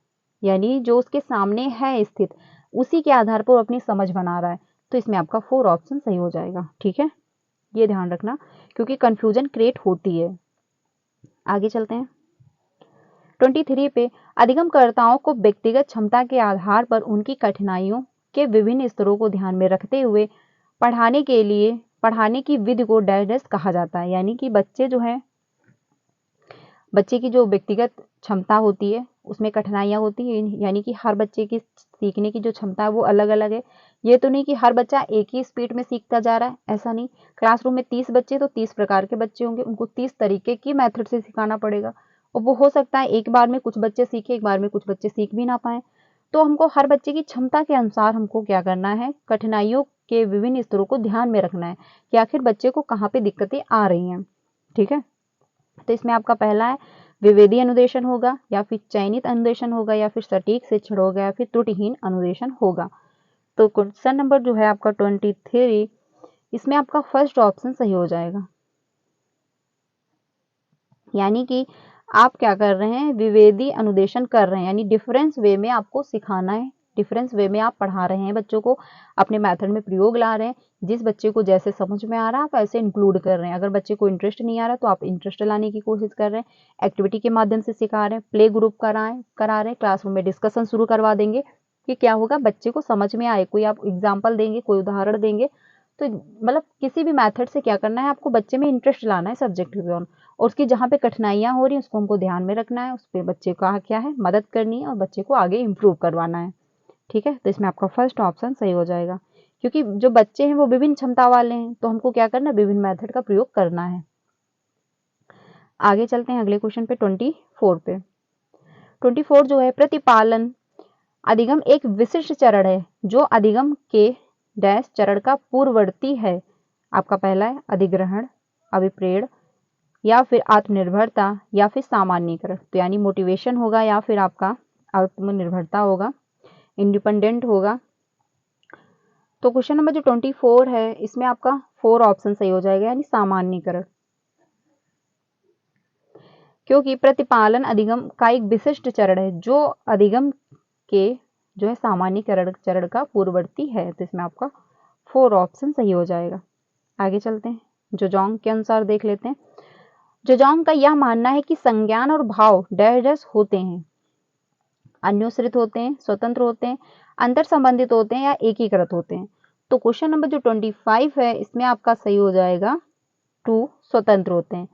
यानी जो उसके सामने है स्थित उसी के आधार पर वो अपनी समझ बना रहा है। तो इसमें आपका 4 ऑप्शन सही हो जाएगा, ठीक है, ये ध्यान रखना क्योंकि कंफ्यूजन क्रिएट होती है। आगे चलते हैं 23 पे, अधिगमकर्ताओं को व्यक्तिगत क्षमता के आधार पर उनकी कठिनाइयों के विभिन्न स्तरों को ध्यान में रखते हुए पढ़ाने की विधि को डैश कहा जाता है, यानी कि बच्चे जो है बच्चे की जो व्यक्तिगत क्षमता होती है उसमें कठिनाइयां होती है, यानी कि हर बच्चे की सीखने की जो क्षमता है वो अलग अलग है। ये तो नहीं कि हर बच्चा एक ही स्पीड में सीखता जा रहा है, ऐसा नहीं। क्लासरूम में 30 बच्चे तो 30 प्रकार के बच्चे होंगे, उनको 30 तरीके की मेथड से सिखाना पड़ेगा और वो हो सकता है एक बार में कुछ बच्चे सीखे, एक बार में कुछ बच्चे सीख भी ना पाए। तो हमको हर बच्चे की क्षमता के अनुसार हमको क्या करना है, कठिनाइयों के विभिन्न स्तरों को ध्यान में रखना है कि आखिर बच्चे को कहाँ पे दिक्कतें आ रही हैं, ठीक है। तो इसमें आपका पहला है विवेदी अनुदेशन होगा, या फिर चयनित अनुदेशन होगा, या फिर सटीक शिक्षण होगा, या फिर त्रुटिहीन अनुदेशन होगा। तो क्वेश्चन नंबर जो है आपका 23, इसमें आपका फर्स्ट ऑप्शन सही हो जाएगा, यानी कि आप क्या कर रहे हैं, विवेदी अनुदेशन कर रहे हैं, यानी डिफरेंस वे में आपको सिखाना है डिफरेंस वे में आप पढ़ा रहे हैं बच्चों को, अपने मेथड में प्रयोग ला रहे हैं। जिस बच्चे को जैसे समझ में आ रहा है आप ऐसे इंक्लूड कर रहे हैं। अगर बच्चे को इंटरेस्ट नहीं आ रहा तो आप इंटरेस्ट लाने की कोशिश कर रहे हैं, एक्टिविटी के माध्यम से सिखा रहे हैं, प्ले ग्रुप करा रहे हैं, क्लासरूम में डिस्कशन शुरू करवा देंगे कि क्या होगा, बच्चे को समझ में आए। कोई आप एग्जाम्पल देंगे, कोई उदाहरण देंगे, तो मतलब किसी भी मेथड से क्या करना है, आपको बच्चे में इंटरेस्ट लाना है सब्जेक्ट के और उसकी जहाँ पे कठिनाइयाँ हो रही हैं उसको हमको ध्यान में रखना है, उस पर बच्चे का क्या है मदद करनी है और बच्चे को आगे इम्प्रूव करवाना है। ठीक है, तो इसमें आपका फर्स्ट ऑप्शन सही हो जाएगा, क्योंकि जो बच्चे हैं वो विभिन्न क्षमता वाले हैं, तो हमको क्या करना है, विभिन्न मेथड का प्रयोग करना है। आगे चलते हैं अगले क्वेश्चन पे 24 पे। 24 जो है, प्रतिपालन अधिगम एक विशिष्ट चरण है जो अधिगम के डैश चरण का पूर्ववर्ती है। आपका पहला है अधिग्रहण, अभिप्रेरण, या फिर आत्मनिर्भरता, या फिर सामान्यीकरण। तो यानी मोटिवेशन होगा या फिर आपका आत्मनिर्भरता होगा, इंडिपेंडेंट होगा। तो क्वेश्चन नंबर जो 24 है इसमें आपका 4 ऑप्शन सही हो जाएगा, यानी सामान्यीकरण, क्योंकि प्रतिपालन अधिगम का एक विशिष्ट चरण है जो अधिगम के जो है सामान्यीकरण चरण का पूर्ववर्ती है। तो इसमें आपका 4 ऑप्शन सही हो जाएगा। आगे चलते हैं, जोजोंग के अनुसार देख लेते हैं। जोजोंग का यह मानना है कि संज्ञान और भाव डैश होते हैं, अन्योश्रित होते हैं, स्वतंत्र होते हैं, अंतर संबंधित होते हैं या एकीकृत होते हैं। तो क्वेश्चन नंबर जो 25 है इसमें आपका सही हो जाएगा 2, स्वतंत्र होते हैं।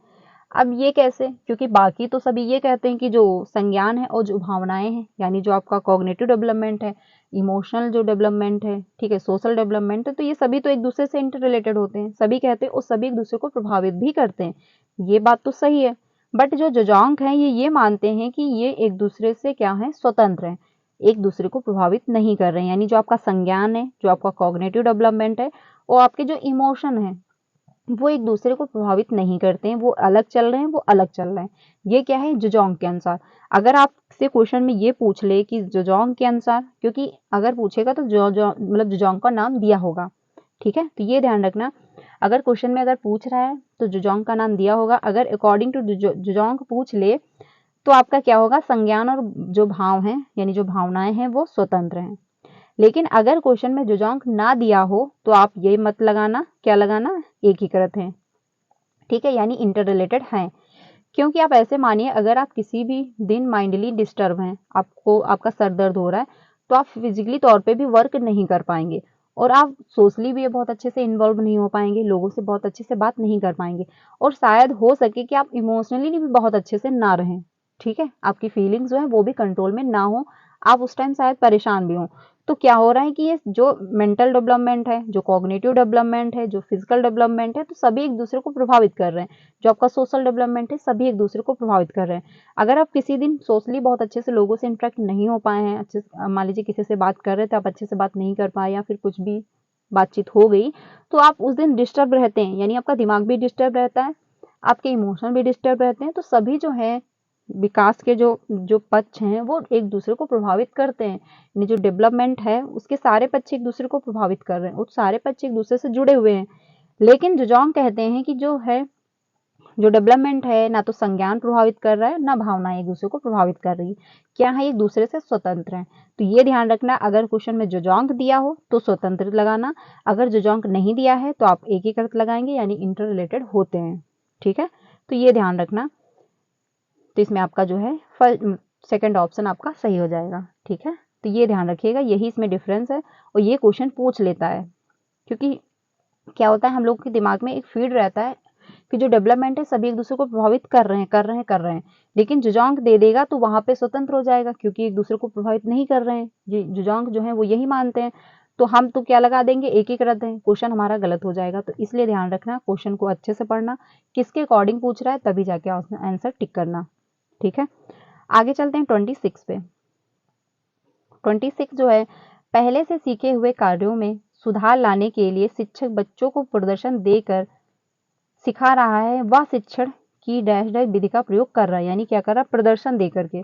अब ये कैसे, क्योंकि बाकी तो सभी ये कहते हैं कि जो संज्ञान है और जो भावनाएं हैं, यानी जो आपका कॉग्निटिव डेवलपमेंट है, इमोशनल जो डेवलपमेंट है, ठीक है, सोशल डेवलपमेंट है, तो ये सभी तो एक दूसरे से इंटर रिलेटेड होते हैं, सभी कहते हैं और सभी एक दूसरे को प्रभावित भी करते हैं। ये बात तो सही है, बट जो जोजोंग है ये मानते हैं कि ये एक दूसरे से क्या है, स्वतंत्र है, एक दूसरे को प्रभावित नहीं कर रहे हैं। यानी जो आपका संज्ञान है, जो आपका कॉग्निटिव डेवलपमेंट है और आपके जो इमोशन है वो एक दूसरे को प्रभावित नहीं करते हैं, वो अलग चल रहे हैं, वो अलग चल रहे हैं। ये क्या है, जोजोंग के अनुसार। अगर आपसे क्वेश्चन में ये पूछ ले कि जोजोंग के अनुसार, क्योंकि अगर पूछेगा तो मतलब जोजोंग का नाम दिया होगा, ठीक है, तो ये ध्यान रखना। अगर क्वेश्चन में अगर पूछ रहा है तो जोजोंग का नाम दिया होगा। अगर अकॉर्डिंग टू जोजोंग पूछ ले तो आपका क्या होगा, संज्ञान और जो भाव हैं यानी जो भावनाएं हैं वो स्वतंत्र हैं। लेकिन अगर क्वेश्चन में जोजोंग ना दिया हो तो आप ये मत लगाना, क्या लगाना, एकीकृत हैं, ठीक है, यानी इंटर रिलेटेड हैं। क्योंकि आप ऐसे मानिए, अगर आप किसी भी दिन माइंडली डिस्टर्ब हैं, आपको आपका सर दर्द हो रहा है, तो आप फिजिकली तौर पे भी वर्क नहीं कर पाएंगे और आप सोशली भी बहुत अच्छे से इन्वॉल्व नहीं हो पाएंगे, लोगों से बहुत अच्छे से बात नहीं कर पाएंगे और शायद हो सके कि आप इमोशनली भी बहुत अच्छे से ना रहें, ठीक है, आपकी फीलिंग्स जो है वो भी कंट्रोल में ना हो, आप उस टाइम शायद परेशान भी हो। तो क्या हो रहा है कि ये जो मेंटल डेवलपमेंट है, जो कॉग्निटिव डेवलपमेंट है, जो फिजिकल डेवलपमेंट है, तो सभी एक दूसरे को प्रभावित कर रहे हैं। जो आपका सोशल डेवलपमेंट है, सभी एक दूसरे को प्रभावित कर रहे हैं। अगर आप किसी दिन सोशली बहुत अच्छे से लोगों से इंटरेक्ट नहीं हो पाए हैं, अच्छे मान लीजिए किसी से बात कर रहे थे, आप अच्छे से बात नहीं कर पाए या फिर कुछ भी बातचीत हो गई, तो आप उस दिन डिस्टर्ब रहते हैं, यानी आपका दिमाग भी डिस्टर्ब रहता है, आपके इमोशन भी डिस्टर्ब रहते हैं। तो सभी जो है विकास के जो जो पक्ष हैं वो एक दूसरे को प्रभावित करते हैं, यानी जो डेवलपमेंट है उसके सारे पक्ष एक दूसरे को प्रभावित कर रहे हैं, उस सारे पक्ष एक दूसरे से जुड़े हुए हैं। लेकिन जोजोंग कहते हैं कि जो है जो डेवलपमेंट है ना तो संज्ञान प्रभावित कर रहा है ना भावनाएं एक दूसरे को प्रभावित कर रही, क्या है, एक दूसरे से स्वतंत्र है। तो ये ध्यान रखना, अगर क्वेश्चन में जोजोंग दिया हो तो स्वतंत्र लगाना, अगर जोजोंग नहीं दिया है तो आप एकीकृत लगाएंगे, यानी इंटर रिलेटेड होते हैं, ठीक है, तो ये ध्यान रखना। तो इसमें आपका जो है सेकंड ऑप्शन आपका सही हो जाएगा, ठीक है, तो ये ध्यान रखिएगा, यही इसमें डिफरेंस है और ये क्वेश्चन पूछ लेता है, क्योंकि क्या होता है हम लोग के दिमाग में एक फीड रहता है कि जो डेवलपमेंट है सभी एक दूसरे को प्रभावित कर रहे हैं, लेकिन जोजोंग दे देगा तो वहां पे स्वतंत्र हो जाएगा, क्योंकि एक दूसरे को प्रभावित नहीं कर रहे हैं, जोजोंग जो है वो यही मानते हैं, तो हम तो क्या लगा देंगे, एकीकृत है, क्वेश्चन हमारा गलत हो जाएगा। तो इसलिए ध्यान रखना, क्वेश्चन को अच्छे से पढ़ना, किसके अकॉर्डिंग पूछ रहा है तभी जाके आंसर टिक करना, ठीक है। आगे चलते हैं 26 पे। 26 जो है, पहले से सीखे हुए कार्यों में सुधार लाने के लिए शिक्षक बच्चों को प्रदर्शन देकर सिखा रहा है, वह शिक्षण की डैश डैश विधि का प्रयोग कर रहा है, यानी क्या कर रहा है, प्रदर्शन दे करके।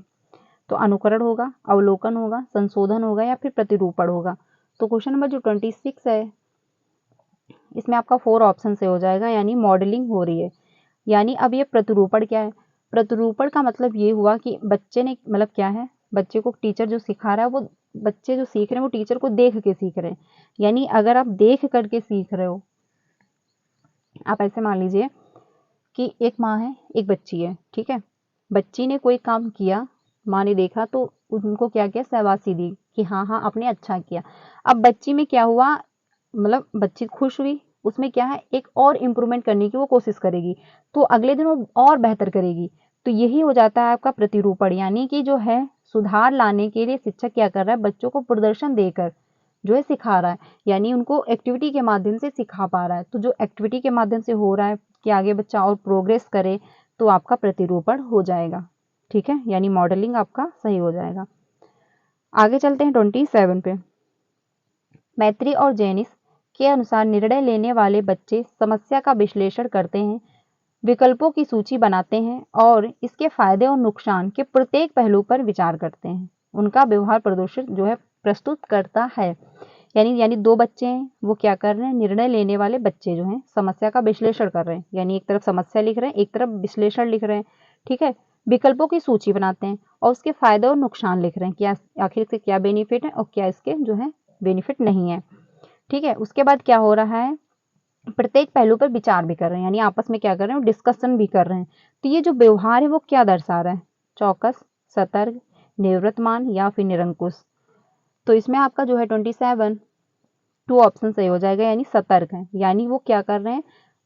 तो अनुकरण होगा, अवलोकन होगा, संशोधन होगा या फिर प्रतिरूपण होगा। तो क्वेश्चन नंबर जो 26 है इसमें आपका 4 ऑप्शन से हो जाएगा, यानी मॉडलिंग हो रही है। यानी अब ये प्रतिरूपण क्या है, प्रतिरूपण का मतलब ये हुआ कि बच्चे ने मतलब क्या है, बच्चे को टीचर जो सिखा रहा है वो बच्चे जो सीख रहे हैं वो टीचर को देख के सीख रहे हैं। यानी अगर आप देख करके सीख रहे हो, आप ऐसे मान लीजिए कि एक माँ है, एक बच्ची है, ठीक है। बच्ची ने कोई काम किया, माँ ने देखा तो उनको क्या किया, शाबाशी दी कि हाँ हाँ आपने अच्छा किया। अब बच्ची में क्या हुआ, मतलब बच्ची खुश हुई, उसमें क्या है, एक और इम्प्रूवमेंट करने की वो कोशिश करेगी, तो अगले दिन वो और बेहतर करेगी। तो यही हो जाता है आपका प्रतिरूपण, यानी कि जो है सुधार लाने के लिए शिक्षक क्या कर रहा है, बच्चों को प्रदर्शन देकर जो है सिखा रहा है, यानी उनको एक्टिविटी के माध्यम से सिखा पा रहा है। तो जो एक्टिविटी के माध्यम से हो रहा है कि आगे बच्चा और प्रोग्रेस करे, तो आपका प्रतिरूपण हो जाएगा, ठीक है, यानी मॉडलिंग आपका सही हो जाएगा। आगे चलते हैं 27 पे। मैत्री और जेनिस के अनुसार निर्णय लेने वाले बच्चे समस्या का विश्लेषण करते हैं, विकल्पों की सूची बनाते हैं और इसके फायदे और नुकसान के प्रत्येक पहलू पर विचार करते हैं। उनका व्यवहार प्रदर्शन जो है प्रस्तुत करता है। यानी दो बच्चे हैं, वो क्या कर रहे हैं, निर्णय लेने वाले बच्चे जो हैं समस्या का विश्लेषण कर रहे हैं, यानी एक तरफ समस्या लिख रहे हैं, एक तरफ विश्लेषण लिख रहे हैं, ठीक है। विकल्पों की सूची बनाते हैं और उसके फायदे और नुकसान लिख रहे हैं, क्या आखिर इसके क्या बेनिफिट है और क्या इसके जो है बेनिफिट नहीं है, ठीक है। उसके बाद क्या हो रहा है, प्रत्येक पहलू पर विचार भी कर रहे हैं, यानी आपस में क्या कर रहे हैं, डिस्कशन भी कर रहे हैं। तो ये जो व्यवहार है वो क्या दर्शा रहा है, चौकस, सतर्क, निवृत्तमान या फिर निरंकुश। तो इसमें आपका जो है 27 टू ऑप्शन सही हो जाएगा, यानी सतर्क है। यानी वो क्या कर रहे हैं,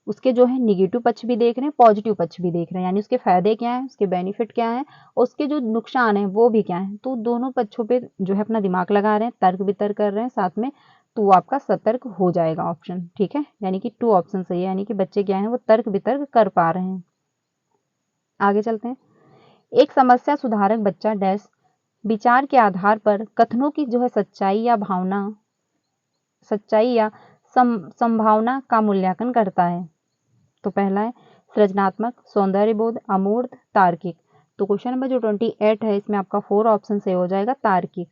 उसके जो है निगेटिव पक्ष भी देख रहे हैं, पॉजिटिव पक्ष भी देख रहे हैं, यानी उसके फायदे क्या है, उसके बेनिफिट क्या है और उसके जो नुकसान है वो भी क्या है। तो दोनों पक्षों पे जो है अपना दिमाग लगा रहे हैं, तर्क वितर्क कर रहे हैं साथ में, तो वो आपका सतर्क हो जाएगा ऑप्शन, ठीक है। यानी कि 2 ऑप्शन सही है, यानी कि बच्चे क्या है वो तर्क वितर्क कर पा रहे हैं। आगे चलते हैं। एक समस्या सुधारक बच्चा डैश विचार के आधार पर कथनों की जो है सच्चाई या संभावना का मूल्यांकन करता है। तो पहला है सृजनात्मक, सौंदर्यबोध, अमूर्त, तार्किक। तो क्वेश्चन नंबर जो 28 है इसमें आपका 4 ऑप्शन से हो जाएगा तार्किक,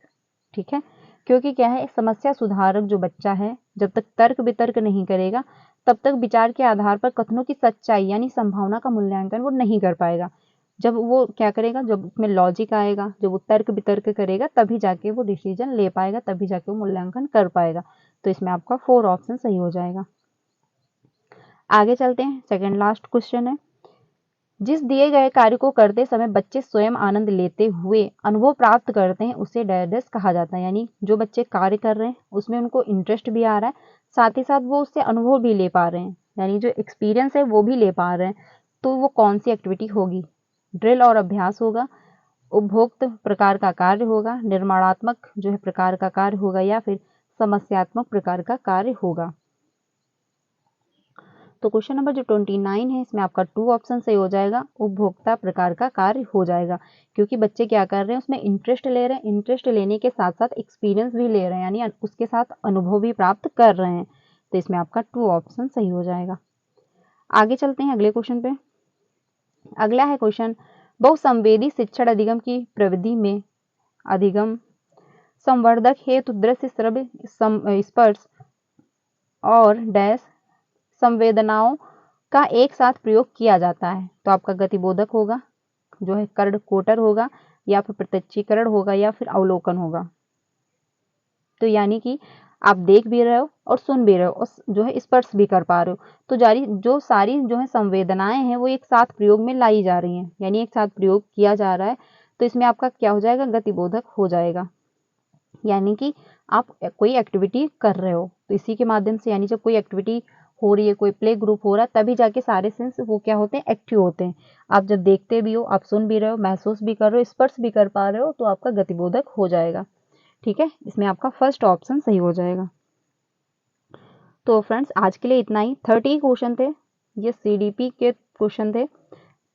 ठीक है। क्योंकि क्या है, समस्या सुधारक जो बच्चा है जब तक तर्क वितर्क नहीं करेगा तब तक विचार के आधार पर कथनों की सच्चाई यानी संभावना का मूल्यांकन वो नहीं कर पाएगा। जब वो क्या करेगा, जब उसमें लॉजिक आएगा, जब वो तर्क वितर्क करेगा, तभी जाके वो डिसीजन ले पाएगा, तभी जाके वो मूल्यांकन कर पाएगा। तो इसमें आपका 4 ऑप्शन सही हो जाएगा। आगे चलते हैं, सेकंड लास्ट क्वेश्चन है। जिस दिए गए कार्य को करते समय बच्चे स्वयं आनंद लेते हुए अनुभव प्राप्त करते हैं उसे डैश कहा जाता है। यानी जो बच्चे कार्य कर रहे हैं उसमें उनको इंटरेस्ट भी आ रहा है, साथ ही साथ वो उससे अनुभव भी ले पा रहे हैं, यानी जो एक्सपीरियंस है वो भी ले पा रहे हैं। तो वो कौन सी एक्टिविटी होगी, ड्रिल और अभ्यास होगा, उपभोक्त प्रकार का कार्य होगा, निर्माणात्मक जो है प्रकार का कार्य होगा या फिर समस्यात्मक प्रकार का कार्य होगा। तो क्वेश्चन नंबर जो 29 है इसमें आपका 2 ऑप्शन सही हो जाएगा, उपभोक्ता प्रकार का कार्य हो जाएगा। क्योंकि बच्चे क्या कर रहे हैं, उसमें इंटरेस्ट ले रहे हैं, इंटरेस्ट लेने के साथ साथ एक्सपीरियंस भी ले रहे हैं, यानी उसके साथ अनुभव भी प्राप्त कर रहे हैं। तो इसमें आपका 2 ऑप्शन सही हो जाएगा। आगे चलते हैं अगले क्वेश्चन पे। अगला है क्वेश्चन, बहुसंवेदी शिक्षण अधिगम की प्रविधि में अधिगम संवर्धक हेतु दृश्य, श्रव्य, स्पर्श और डैश संवेदनाओं का एक साथ प्रयोग किया जाता है। तो आपका गतिबोधक होगा, जो है कर्णकोटर होगा या फिर प्रत्यक्षीकरण होगा या फिर अवलोकन होगा। तो यानी कि आप देख भी रहे हो और सुन भी रहे हो और जो है स्पर्श भी कर पा रहे हो। तो जो सारी जो है संवेदनाएं हैं वो एक साथ प्रयोग में लाई जा रही हैं, यानी एक साथ प्रयोग किया जा रहा है। तो इसमें आपका क्या हो जाएगा, गतिबोधक हो जाएगा। यानी कि आप कोई एक्टिविटी कर रहे हो तो इसी के माध्यम से, यानी जब कोई एक्टिविटी हो रही है, कोई प्ले ग्रुप हो रहा है, तभी जाके सारे सेंस वो क्या होते हैं, एक्टिव होते हैं। आप जब देखते भी हो, आप सुन भी रहे हो, महसूस भी कर रहे हो, स्पर्श भी कर पा रहे हो, तो आपका गतिबोधक हो जाएगा, ठीक है। इसमें आपका फर्स्ट ऑप्शन सही हो जाएगा। तो फ्रेंड्स आज के लिए इतना ही, 30 क्वेश्चन थे, ये CDP के क्वेश्चन थे।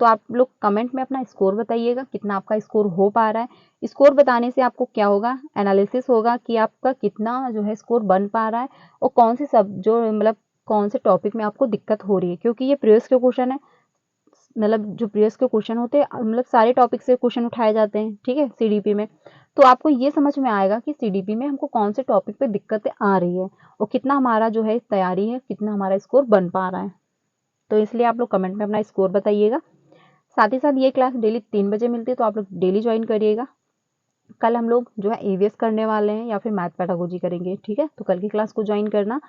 तो आप लोग कमेंट में अपना स्कोर बताइएगा, कितना आपका स्कोर हो पा रहा है। स्कोर बताने से आपको क्या होगा, एनालिसिस होगा कि आपका कितना जो है स्कोर बन पा रहा है और कौन से सब जो मतलब कौन से टॉपिक में आपको दिक्कत हो रही है। क्योंकि ये प्रीवियस के क्वेश्चन है, मतलब जो प्रीवियस के क्वेश्चन होते हैं, मतलब सारे टॉपिक से क्वेश्चन उठाए जाते हैं, ठीक है, CDP में। तो आपको ये समझ में आएगा कि CDP में हमको कौन से टॉपिक पे दिक्कतें आ रही है और कितना हमारा जो है तैयारी है, कितना हमारा स्कोर बन पा रहा है। तो इसलिए आप लोग कमेंट में अपना स्कोर बताइएगा। साथ ही साथ ये क्लास डेली 3 बजे मिलती है, तो आप लोग डेली ज्वाइन करिएगा। कल हम लोग जो है ईवीएस करने वाले हैं या फिर मैथ पेडागोजी करेंगे, ठीक है। तो कल की क्लास को ज्वाइन करना।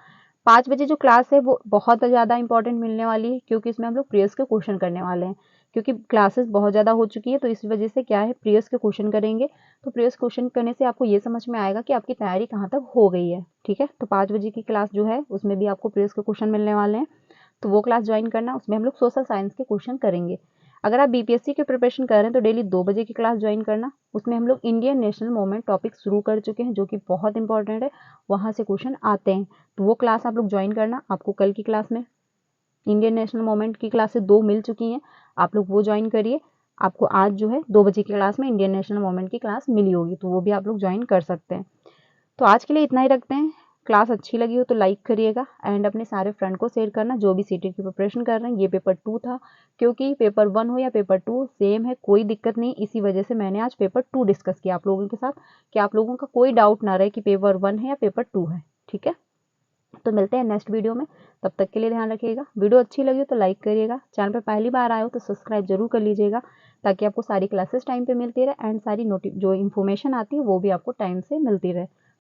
5 बजे जो क्लास है वो बहुत ज़्यादा इंपॉर्टेंट मिलने वाली है, क्योंकि इसमें हम लोग प्रीवियस के क्वेश्चन करने वाले हैं। क्योंकि क्लासेस बहुत ज़्यादा हो चुकी है, तो इस वजह से क्या है, प्रीवियस के क्वेश्चन करेंगे। तो प्रीवियस क्वेश्चन करने से आपको ये समझ में आएगा कि आपकी तैयारी कहाँ तक हो गई है, ठीक है। तो 5 बजे की क्लास जो है उसमें भी आपको प्रीवियस के क्वेश्चन मिलने वाले हैं, तो वो क्लास ज्वाइन करना। उसमें हम लोग सोशल साइंस के क्वेश्चन करेंगे। अगर आप बीपीएससी की प्रिपरेशन कर रहे हैं तो डेली 2 बजे की क्लास ज्वाइन करना। उसमें हम लोग इंडियन नेशनल मूवमेंट टॉपिक शुरू कर चुके हैं, जो कि बहुत इंपॉर्टेंट है, वहाँ से क्वेश्चन आते हैं। तो वो क्लास आप लोग ज्वाइन करना। आपको कल की क्लास में इंडियन नेशनल मूवमेंट की क्लासेस 2 मिल चुकी हैं, आप लोग वो ज्वाइन करिए। आपको आज जो है 2 बजे की क्लास में इंडियन नेशनल मूवमेंट की क्लास मिली होगी, तो वो भी आप लोग ज्वाइन कर सकते हैं। तो आज के लिए इतना ही रखते हैं। क्लास अच्छी लगी हो तो लाइक करिएगा एंड अपने सारे फ्रेंड को शेयर करना जो भी सीटेट की प्रिपरेशन कर रहे हैं। ये पेपर 2 था, क्योंकि पेपर 1 हो या पेपर 2 सेम है, कोई दिक्कत नहीं। इसी वजह से मैंने आज पेपर 2 डिस्कस किया आप लोगों के साथ, कि आप लोगों का कोई डाउट ना रहे कि पेपर 1 है या पेपर 2 है, ठीक है। तो मिलते हैं नेक्स्ट वीडियो में, तब तक के लिए ध्यान रखिएगा। वीडियो अच्छी लगी हो तो लाइक करिएगा, चैनल पर पहली बार आए हो तो सब्सक्राइब जरूर कर लीजिएगा, ताकि आपको सारी क्लासेस टाइम पे मिलती रहे एंड सारी जो इन्फॉर्मेशन आती है वो भी आपको टाइम से मिलती रहे।